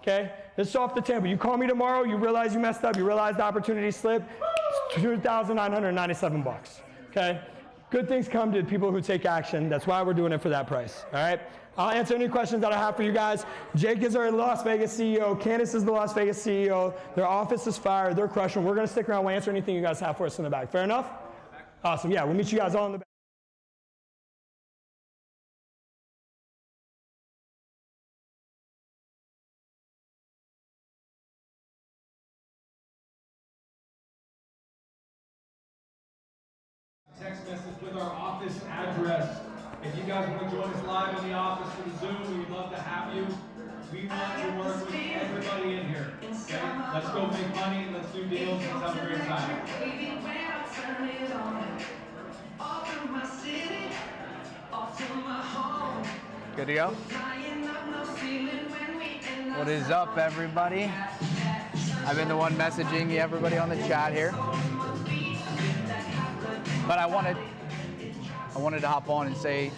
Okay? It's off the table. You call me tomorrow, you realize you messed up, you realize the opportunity slipped, it's $2,997. Okay? Good things come to people who take action. That's why we're doing it for that price. All right? I'll answer any questions that I have for you guys. Jake is our Las Vegas CEO. Candace is the Las Vegas CEO. Their office is fire. They're crushing. We're going to stick around. We'll answer anything you guys have for us in the back. Fair enough? Awesome. Yeah, we'll meet you guys all in the back. Text message with our office address. If you guys want to join us live in the office for the Zoom, we'd love to have you. We want to work with everybody in here. Okay? Let's go make money. Let's do deals. Let's have a great time. Good to go? What is up, everybody? I've been the one messaging everybody on the chat here. But I wanted to hop on and say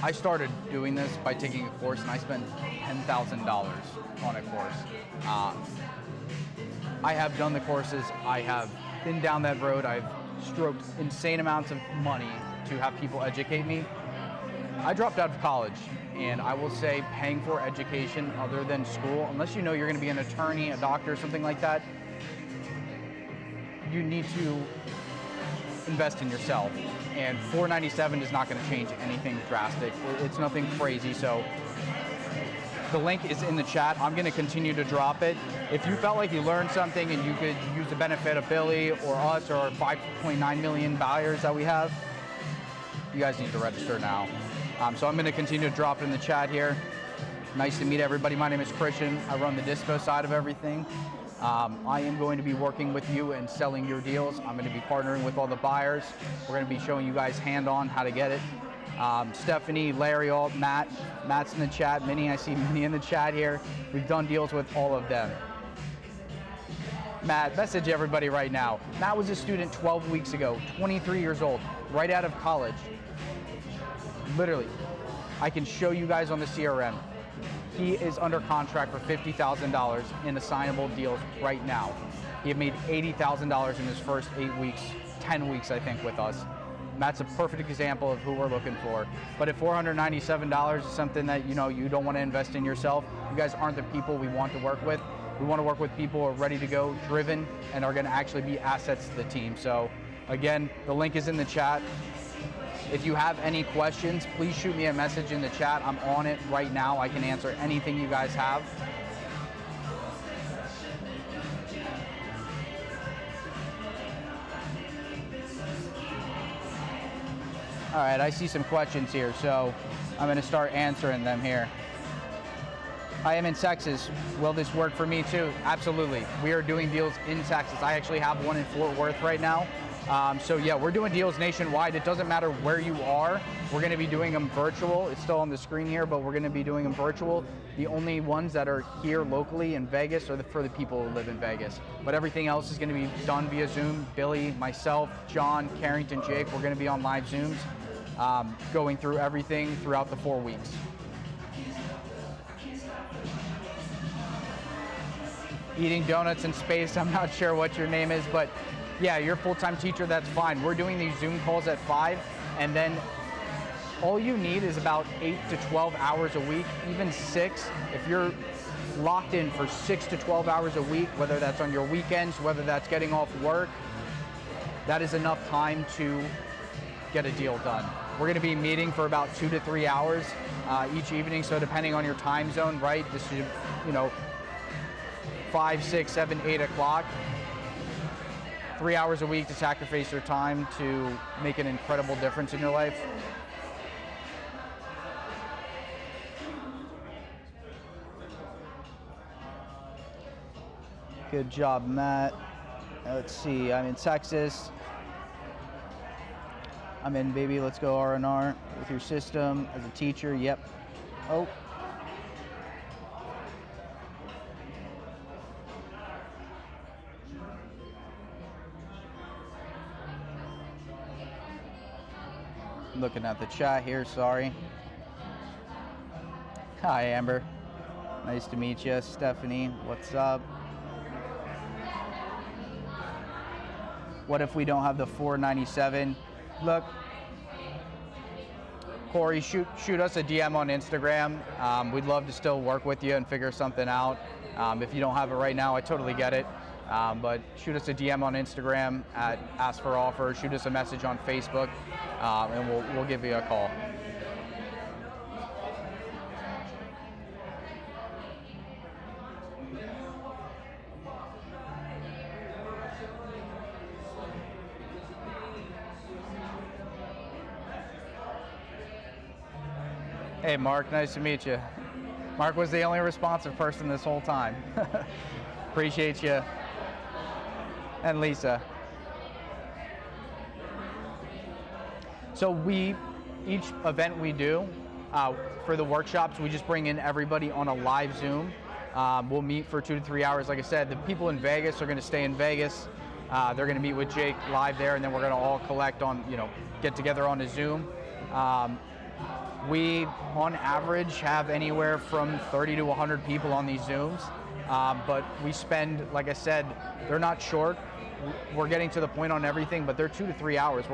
I started doing this by taking a course, and I spent $10,000 on a course. I have done the courses. I have been down that road. I've stroked insane amounts of money to have people educate me. I dropped out of college, and I will say paying for education other than school, unless you know you're going to be an attorney, a doctor, something like that, you need to invest in yourself. And $497 is not going to change anything drastic. It's nothing crazy. So the link is in the chat. I'm going to continue to drop it. If you felt like you learned something and you could use the benefit of Billy or us or 5.9 million buyers that we have, you guys need to register now. So I'm going to continue to drop it in the chat here. Nice to meet everybody. My name is Christian. I run the dispo side of everything. I am going to be working with you and selling your deals. I'm going to be partnering with all the buyers. We're going to be showing you guys hand-on how to get it. Stephanie, Larry, Matt. Matt's in the chat. Minnie, I see Minnie in the chat here. We've done deals with all of them. Matt, message everybody right now. Matt was a student 12 weeks ago, 23 years old, right out of college. Literally, I can show you guys on the CRM. He is under contract for $50,000 in assignable deals right now. He had made $80,000 in his first 8 weeks, 10 weeks, I think, with us. Matt's a perfect example of who we're looking for. But if $497 is something that you don't want to invest in yourself, you guys aren't the people we want to work with. We want to work with people who are ready to go, driven, and are going to actually be assets to the team. So again, the link is in the chat. If you have any questions, please shoot me a message in the chat. I'm on it right now. I can answer anything you guys have. All right, I see some questions here, so I'm going to start answering them here. I am in Texas. Will this work for me too? Absolutely. We are doing deals in Texas. I actually have one in Fort Worth right now. So yeah, we're doing deals nationwide. It doesn't matter where you are. We're going to be doing them virtual. It's still on the screen here, but we're going to be doing them virtual. The only ones that are here locally in Vegas are for the people who live in Vegas. But everything else is going to be done via Zoom. Billy, myself, John, Carrington, Jake, we're going to be on live Zooms, going through everything throughout the 4 weeks. Eating donuts in space, I'm not sure what your name is, but yeah, you're a full-time teacher, that's fine. We're doing these Zoom calls at 5, and then all you need is about 8 to 12 hours a week, even 6. If you're locked in for 6 to 12 hours a week, whether that's on your weekends, whether that's getting off work, that is enough time to get a deal done. We're gonna be meeting for about 2 to 3 hours each evening, so depending on your time zone, right? This is, 5, 6, 7, 8 o'clock. 3 hours a week to sacrifice your time to make an incredible difference in your life. Good job, Matt. Let's see, I'm in Texas. I'm in, baby, let's go R&R with your system as a teacher, yep. Oh. Looking at the chat here, sorry. Hi, Amber. Nice to meet you. Stephanie, what's up? What if we don't have the 497? Look, Corey, shoot us a DM on Instagram. We'd love to still work with you and figure something out. If you don't have it right now, I totally get it. But shoot us a DM on Instagram at Ask for Offer. Shoot us a message on Facebook, and we'll give you a call. Hey, Mark, nice to meet you. Mark was the only responsive person this whole time. Appreciate you. And Lisa. So each event we do, for the workshops, we just bring in everybody on a live Zoom. We'll meet for 2 to 3 hours. Like I said, the people in Vegas are gonna stay in Vegas. They're gonna meet with Jake live there, and then we're gonna all collect on, get together on a Zoom. We, on average, have anywhere from 30 to 100 people on these Zooms, but we spend, like I said, they're not short. We're getting to the point on everything, but they're 2 to 3 hours.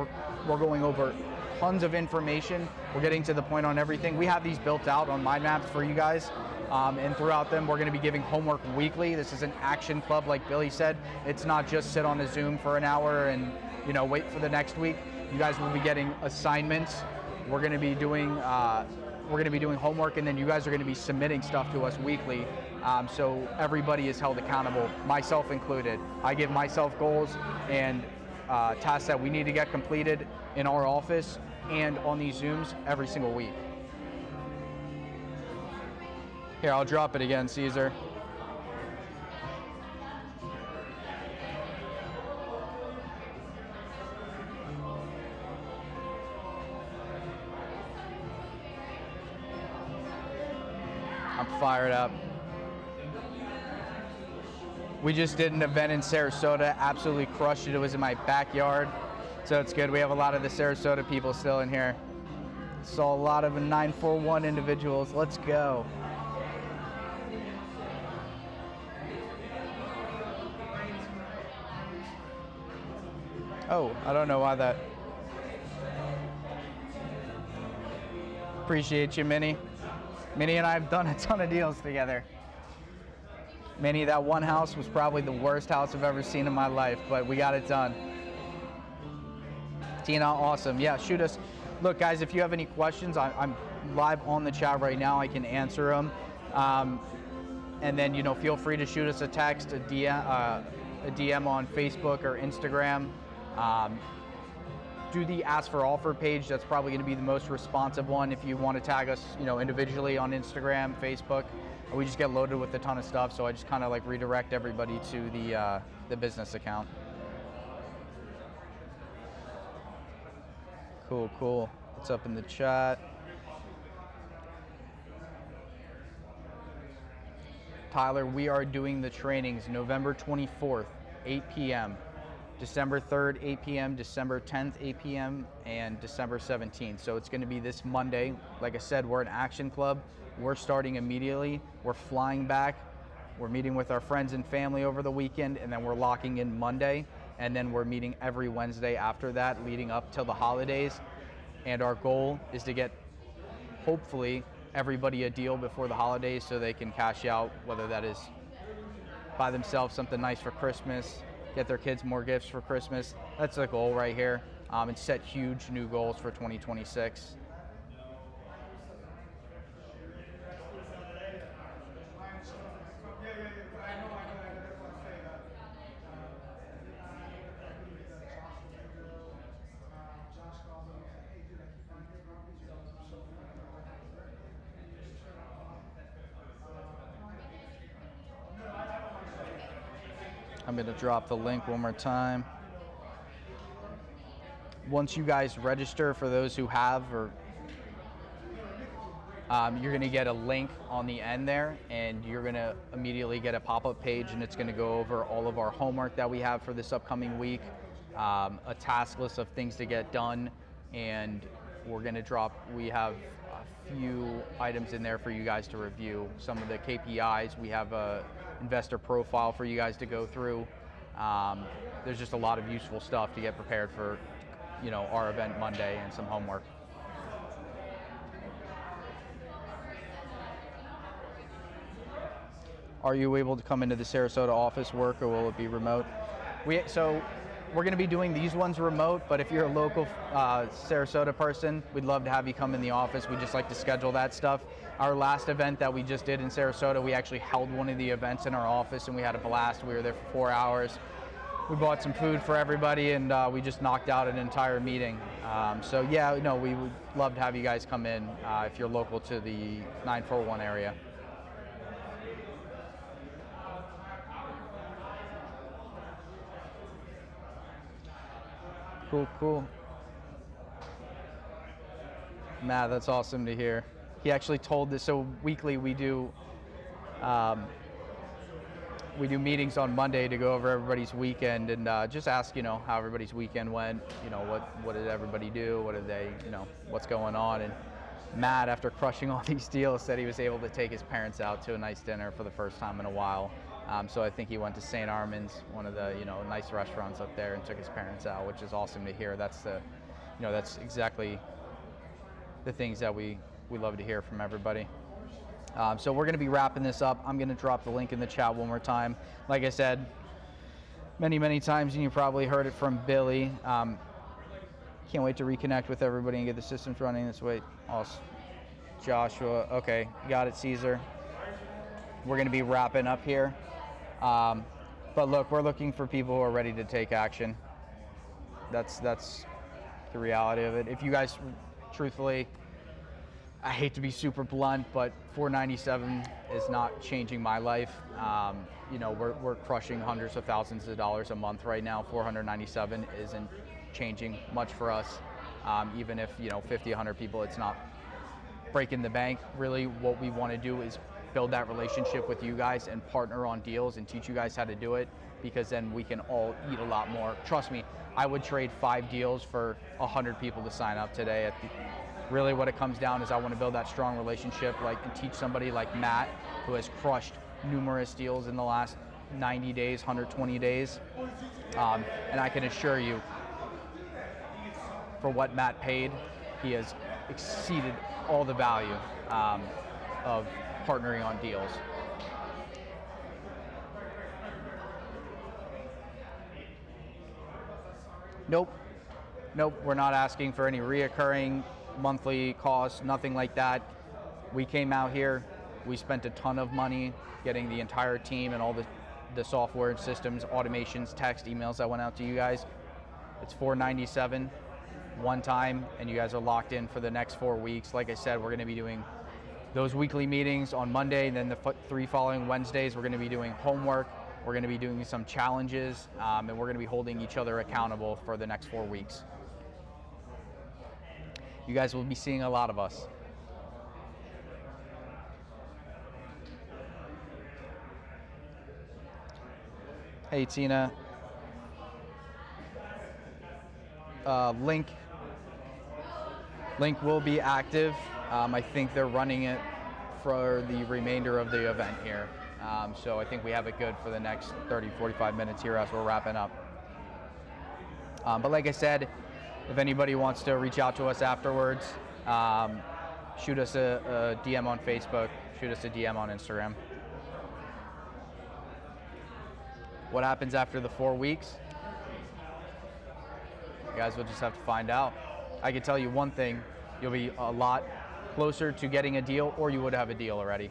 We're going over tons of information. We're getting to the point on everything. We have these built out on mind maps for you guys, and throughout them, we're going to be giving homework weekly. This is an action club, like Billy said. It's not just sit on a Zoom for an hour and wait for the next week. You guys will be getting assignments. We're going to be doing homework, and then you guys are going to be submitting stuff to us weekly. So everybody is held accountable, myself included. I give myself goals and tasks that we need to get completed in our office and on these Zooms every single week. Here, I'll drop it again, Caesar. I'm fired up. We just did an event in Sarasota, absolutely crushed it. It was in my backyard, so it's good. We have a lot of the Sarasota people still in here. Saw a lot of 941 individuals. Let's go. Oh, I don't know why that. Appreciate you, Minnie. Minnie and I have done a ton of deals together. Minnie, that one house was probably the worst house I've ever seen in my life, but we got it done. Tina, awesome. Yeah, shoot us. Look, guys, if you have any questions, I'm live on the chat right now. I can answer them. And then, feel free to shoot us a text, a DM on Facebook or Instagram. Do the Ask for Offer page. That's probably going to be the most responsive one if you want to tag us, individually on Instagram, Facebook. We just get loaded with a ton of stuff, so I just kind of like redirect everybody to the business account. Cool. What's up in the chat? Tyler, we are doing the trainings November 24th, 8 p.m. December 3rd, 8 p.m., December 10th, 8 p.m., and December 17th. So it's going to be this Monday. Like I said, we're an action club. We're starting immediately. We're flying back. We're meeting with our friends and family over the weekend, and then we're locking in Monday. And then we're meeting every Wednesday after that, leading up till the holidays. And our goal is to get, hopefully, everybody a deal before the holidays so they can cash out, whether that is buy themselves something nice for Christmas, get their kids more gifts for Christmas. That's the goal right here. And set huge new goals for 2026. I'm going to drop the link one more time. Once you guys register, for those who have, or you're going to get a link on the end there, and you're going to immediately get a pop-up page, and it's going to go over all of our homework that we have for this upcoming week, a task list of things to get done, and we have a few items in there for you guys to review. Some of the KPIs, we have a investor profile for you guys to go through. There's just a lot of useful stuff to get prepared for, our event Monday, and some homework. Are you able to come into the Sarasota office work, or will it be remote? So we're going to be doing these ones remote, but if you're a local Sarasota person, we'd love to have you come in the office. We just like to schedule that stuff. Our last event that we just did in Sarasota, we actually held one of the events in our office, and we had a blast. We were there for 4 hours. We bought some food for everybody, and we just knocked out an entire meeting. We would love to have you guys come in if you're local to the 941 area. Cool. Matt, that's awesome to hear. He actually told this, so weekly we do meetings on Monday to go over everybody's weekend and just ask, how everybody's weekend went, what did everybody do, what did they, what's going on. And Matt, after crushing all these deals, said he was able to take his parents out to a nice dinner for the first time in a while. So I think he went to St. Armand's, one of the nice restaurants up there, and took his parents out, which is awesome to hear. That's that's exactly the things that we love to hear from everybody. So we're going to be wrapping this up. I'm going to drop the link in the chat one more time. Like I said many times, and you probably heard it from Billy. Can't wait to reconnect with everybody and get the systems running this way. Awesome. Joshua, okay, got it, Caesar. We're going to be wrapping up here. But look, we're looking for people who are ready to take action. That's the reality of it. If you guys, truthfully, I hate to be super blunt, but $497 is not changing my life. We're crushing hundreds of thousands of dollars a month right now. $497 isn't changing much for us. Even if 50, 100 people, it's not breaking the bank. Really, what we want to do is build that relationship with you guys and partner on deals and teach you guys how to do it, because then we can all eat a lot more. Trust me, I would trade 5 deals for 100 people to sign up today. Really what it comes down is I want to build that strong relationship, and teach somebody like Matt, who has crushed numerous deals in the last 90 days, 120 days. And I can assure you, for what Matt paid, he has exceeded all the value of partnering on deals. Nope, we're not asking for any reoccurring monthly costs, nothing like that. We came out here, we spent a ton of money getting the entire team and all the software and systems, automations, text, emails that went out to you guys. It's $497 one time, and you guys are locked in for the next 4 weeks. Like I said, we're going to be doing those weekly meetings on Monday, and then the 3 following Wednesdays, we're going to be doing homework. We're going to be doing some challenges, and we're going to be holding each other accountable for the next 4 weeks. You guys will be seeing a lot of us. Hey, Tina. Link will be active. I think they're running it for the remainder of the event here. So I think we have it good for the next 30, 45 minutes here as we're wrapping up. But like I said, if anybody wants to reach out to us afterwards, shoot us a DM on Facebook, shoot us a DM on Instagram. What happens after the 4 weeks? You guys will just have to find out. I can tell you one thing, you'll be a lot closer to getting a deal, or you would have a deal already.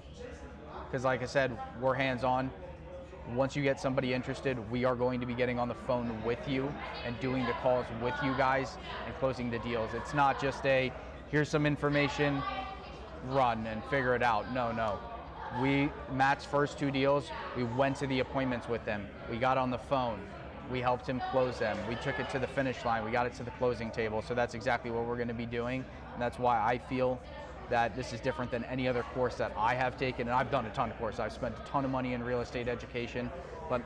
Because like I said, we're hands-on. Once you get somebody interested, we are going to be getting on the phone with you and doing the calls with you guys and closing the deals. It's not just here's some information, run and figure it out. No. Matt's first 2 deals, we went to the appointments with them. We got on the phone. We helped him close them. We took it to the finish line. We got it to the closing table. So that's exactly what we're going to be doing. And that's why I feel that this is different than any other course that I have taken. And I've done a ton of courses. I've spent a ton of money in real estate education, but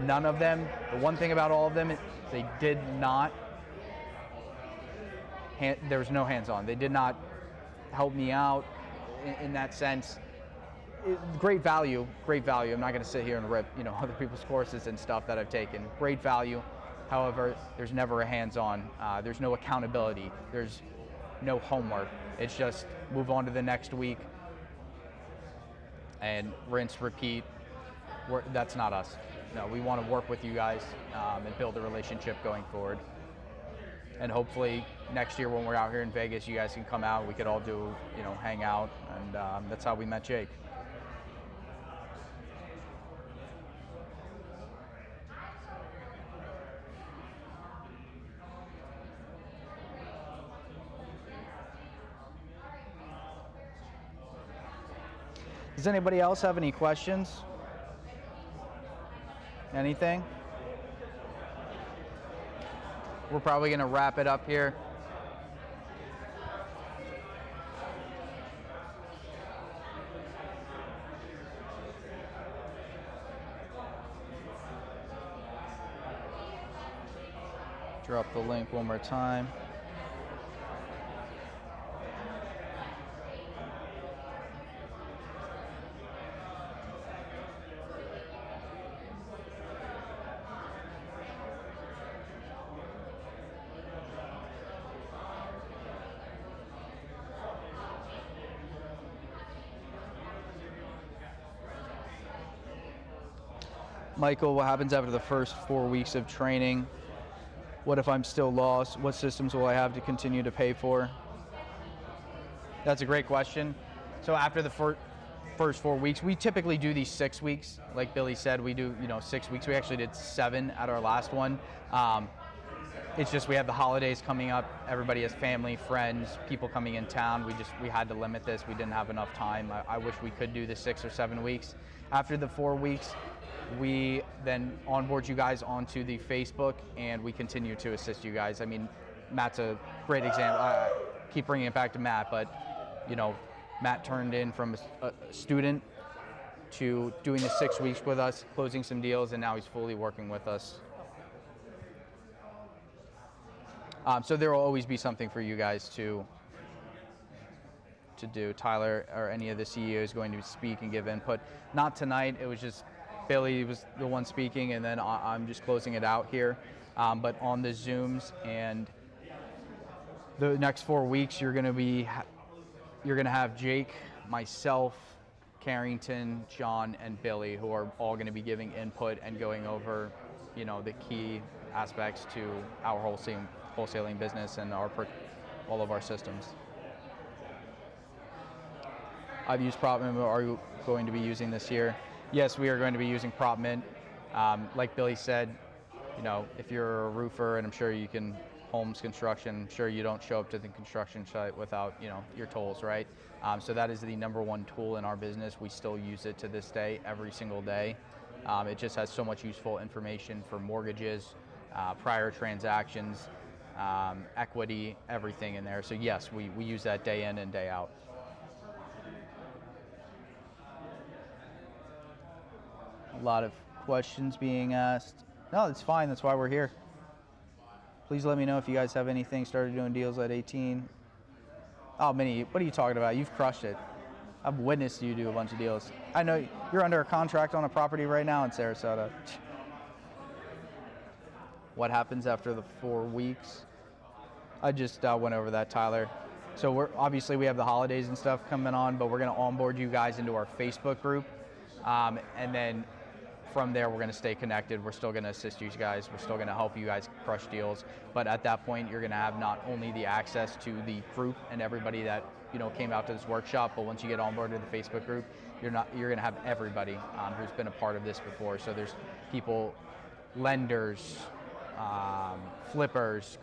none of them, the one thing about all of them, they did not, there was no hands-on. They did not help me out in that sense. Great value. I'm not going to sit here and rip, other people's courses and stuff that I've taken. Great value. However, there's never a hands-on. There's no accountability. There's no homework. It's just move on to the next week and rinse, repeat. That's not us. No, we want to work with you guys and build a relationship going forward. And hopefully next year when we're out here in Vegas, you guys can come out. We could all do, hang out, and that's how we met Jake. Does anybody else have any questions? Anything? We're probably going to wrap it up here. Drop the link one more time. Michael, what happens after the first 4 weeks of training? What if I'm still lost? What systems will I have to continue to pay for? That's a great question. So after the first 4 weeks, we typically do these 6 weeks. Like Billy said, we do 6 weeks. We actually did 7 at our last one. It's just we have the holidays coming up. Everybody has family, friends, people coming in town. We had to limit this. We didn't have enough time. I wish we could do the 6 or 7 weeks. After the 4 weeks, we then onboard you guys onto the Facebook, and we continue to assist you guys. I mean, Matt's a great example. I keep bringing it back to Matt, but Matt turned in from a student to doing the 6 weeks with us, closing some deals, and now he's fully working with us. So there will always be something for you guys to do. Tyler or any of the CEOs going to speak and give input. Not tonight. It was just Billy was the one speaking, and then I'm just closing it out here. But on the Zooms and the next 4 weeks, you're going to have Jake, myself, Carrington, John, and Billy, who are all going to be giving input and going over, the key aspects to our wholesaling business and all of our systems. I've used PropMint. Are you going to be using this year? Yes, we are going to be using PropMint. Like Billy said, if you're a roofer, and I'm sure you can homes construction, I'm sure you don't show up to the construction site without your tools, right? So that is the #1 tool in our business. We still use it to this day, every single day. It just has so much useful information for mortgages, prior transactions, equity, everything in there. So yes, we use that day in and day out. A lot of questions being asked. No, it's fine. That's why we're here. Please let me know if you guys have anything. Started doing deals at 18. Oh, Minnie, what are you talking about? You've crushed it. I've witnessed you do a bunch of deals. I know you're under a contract on a property right now in Sarasota. What happens after the 4 weeks? I just went over that, Tyler. So we have the holidays and stuff coming on, but we're going to onboard you guys into our Facebook group. And then from there, we're going to stay connected. We're still going to assist you guys. We're still going to help you guys crush deals. But at that point, you're going to have not only the access to the group and everybody that came out to this workshop, but once you get onboarded to the Facebook group, you're going to have everybody who's been a part of this before. So there's people, lenders, flippers,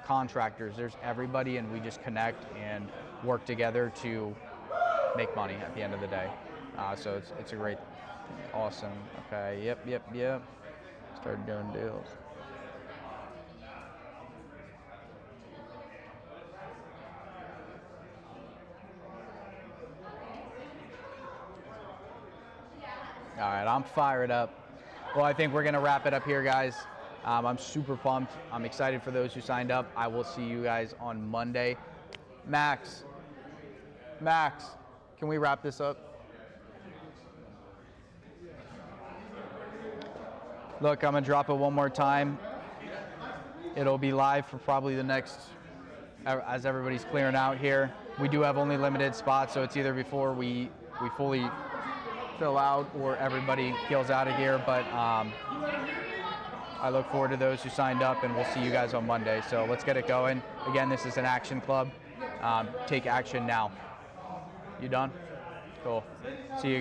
contractors. There's everybody, and we just connect and work together to make money at the end of the day. So it's a great, awesome. Okay, yep. Started doing deals. All right, I'm fired up. Well, I think we're gonna wrap it up here, guys. I'm super pumped. I'm excited for those who signed up. I will see you guys on Monday. Max, can we wrap this up? Look, I'm gonna drop it one more time. It'll be live for probably the next, as everybody's clearing out here. We do have only limited spots, so it's either before we fully fill out or everybody peels out of here. But I look forward to those who signed up, and we'll see you guys on Monday. So let's get it going. Again, this is an action club. Take action now. You done? Cool. See you guys.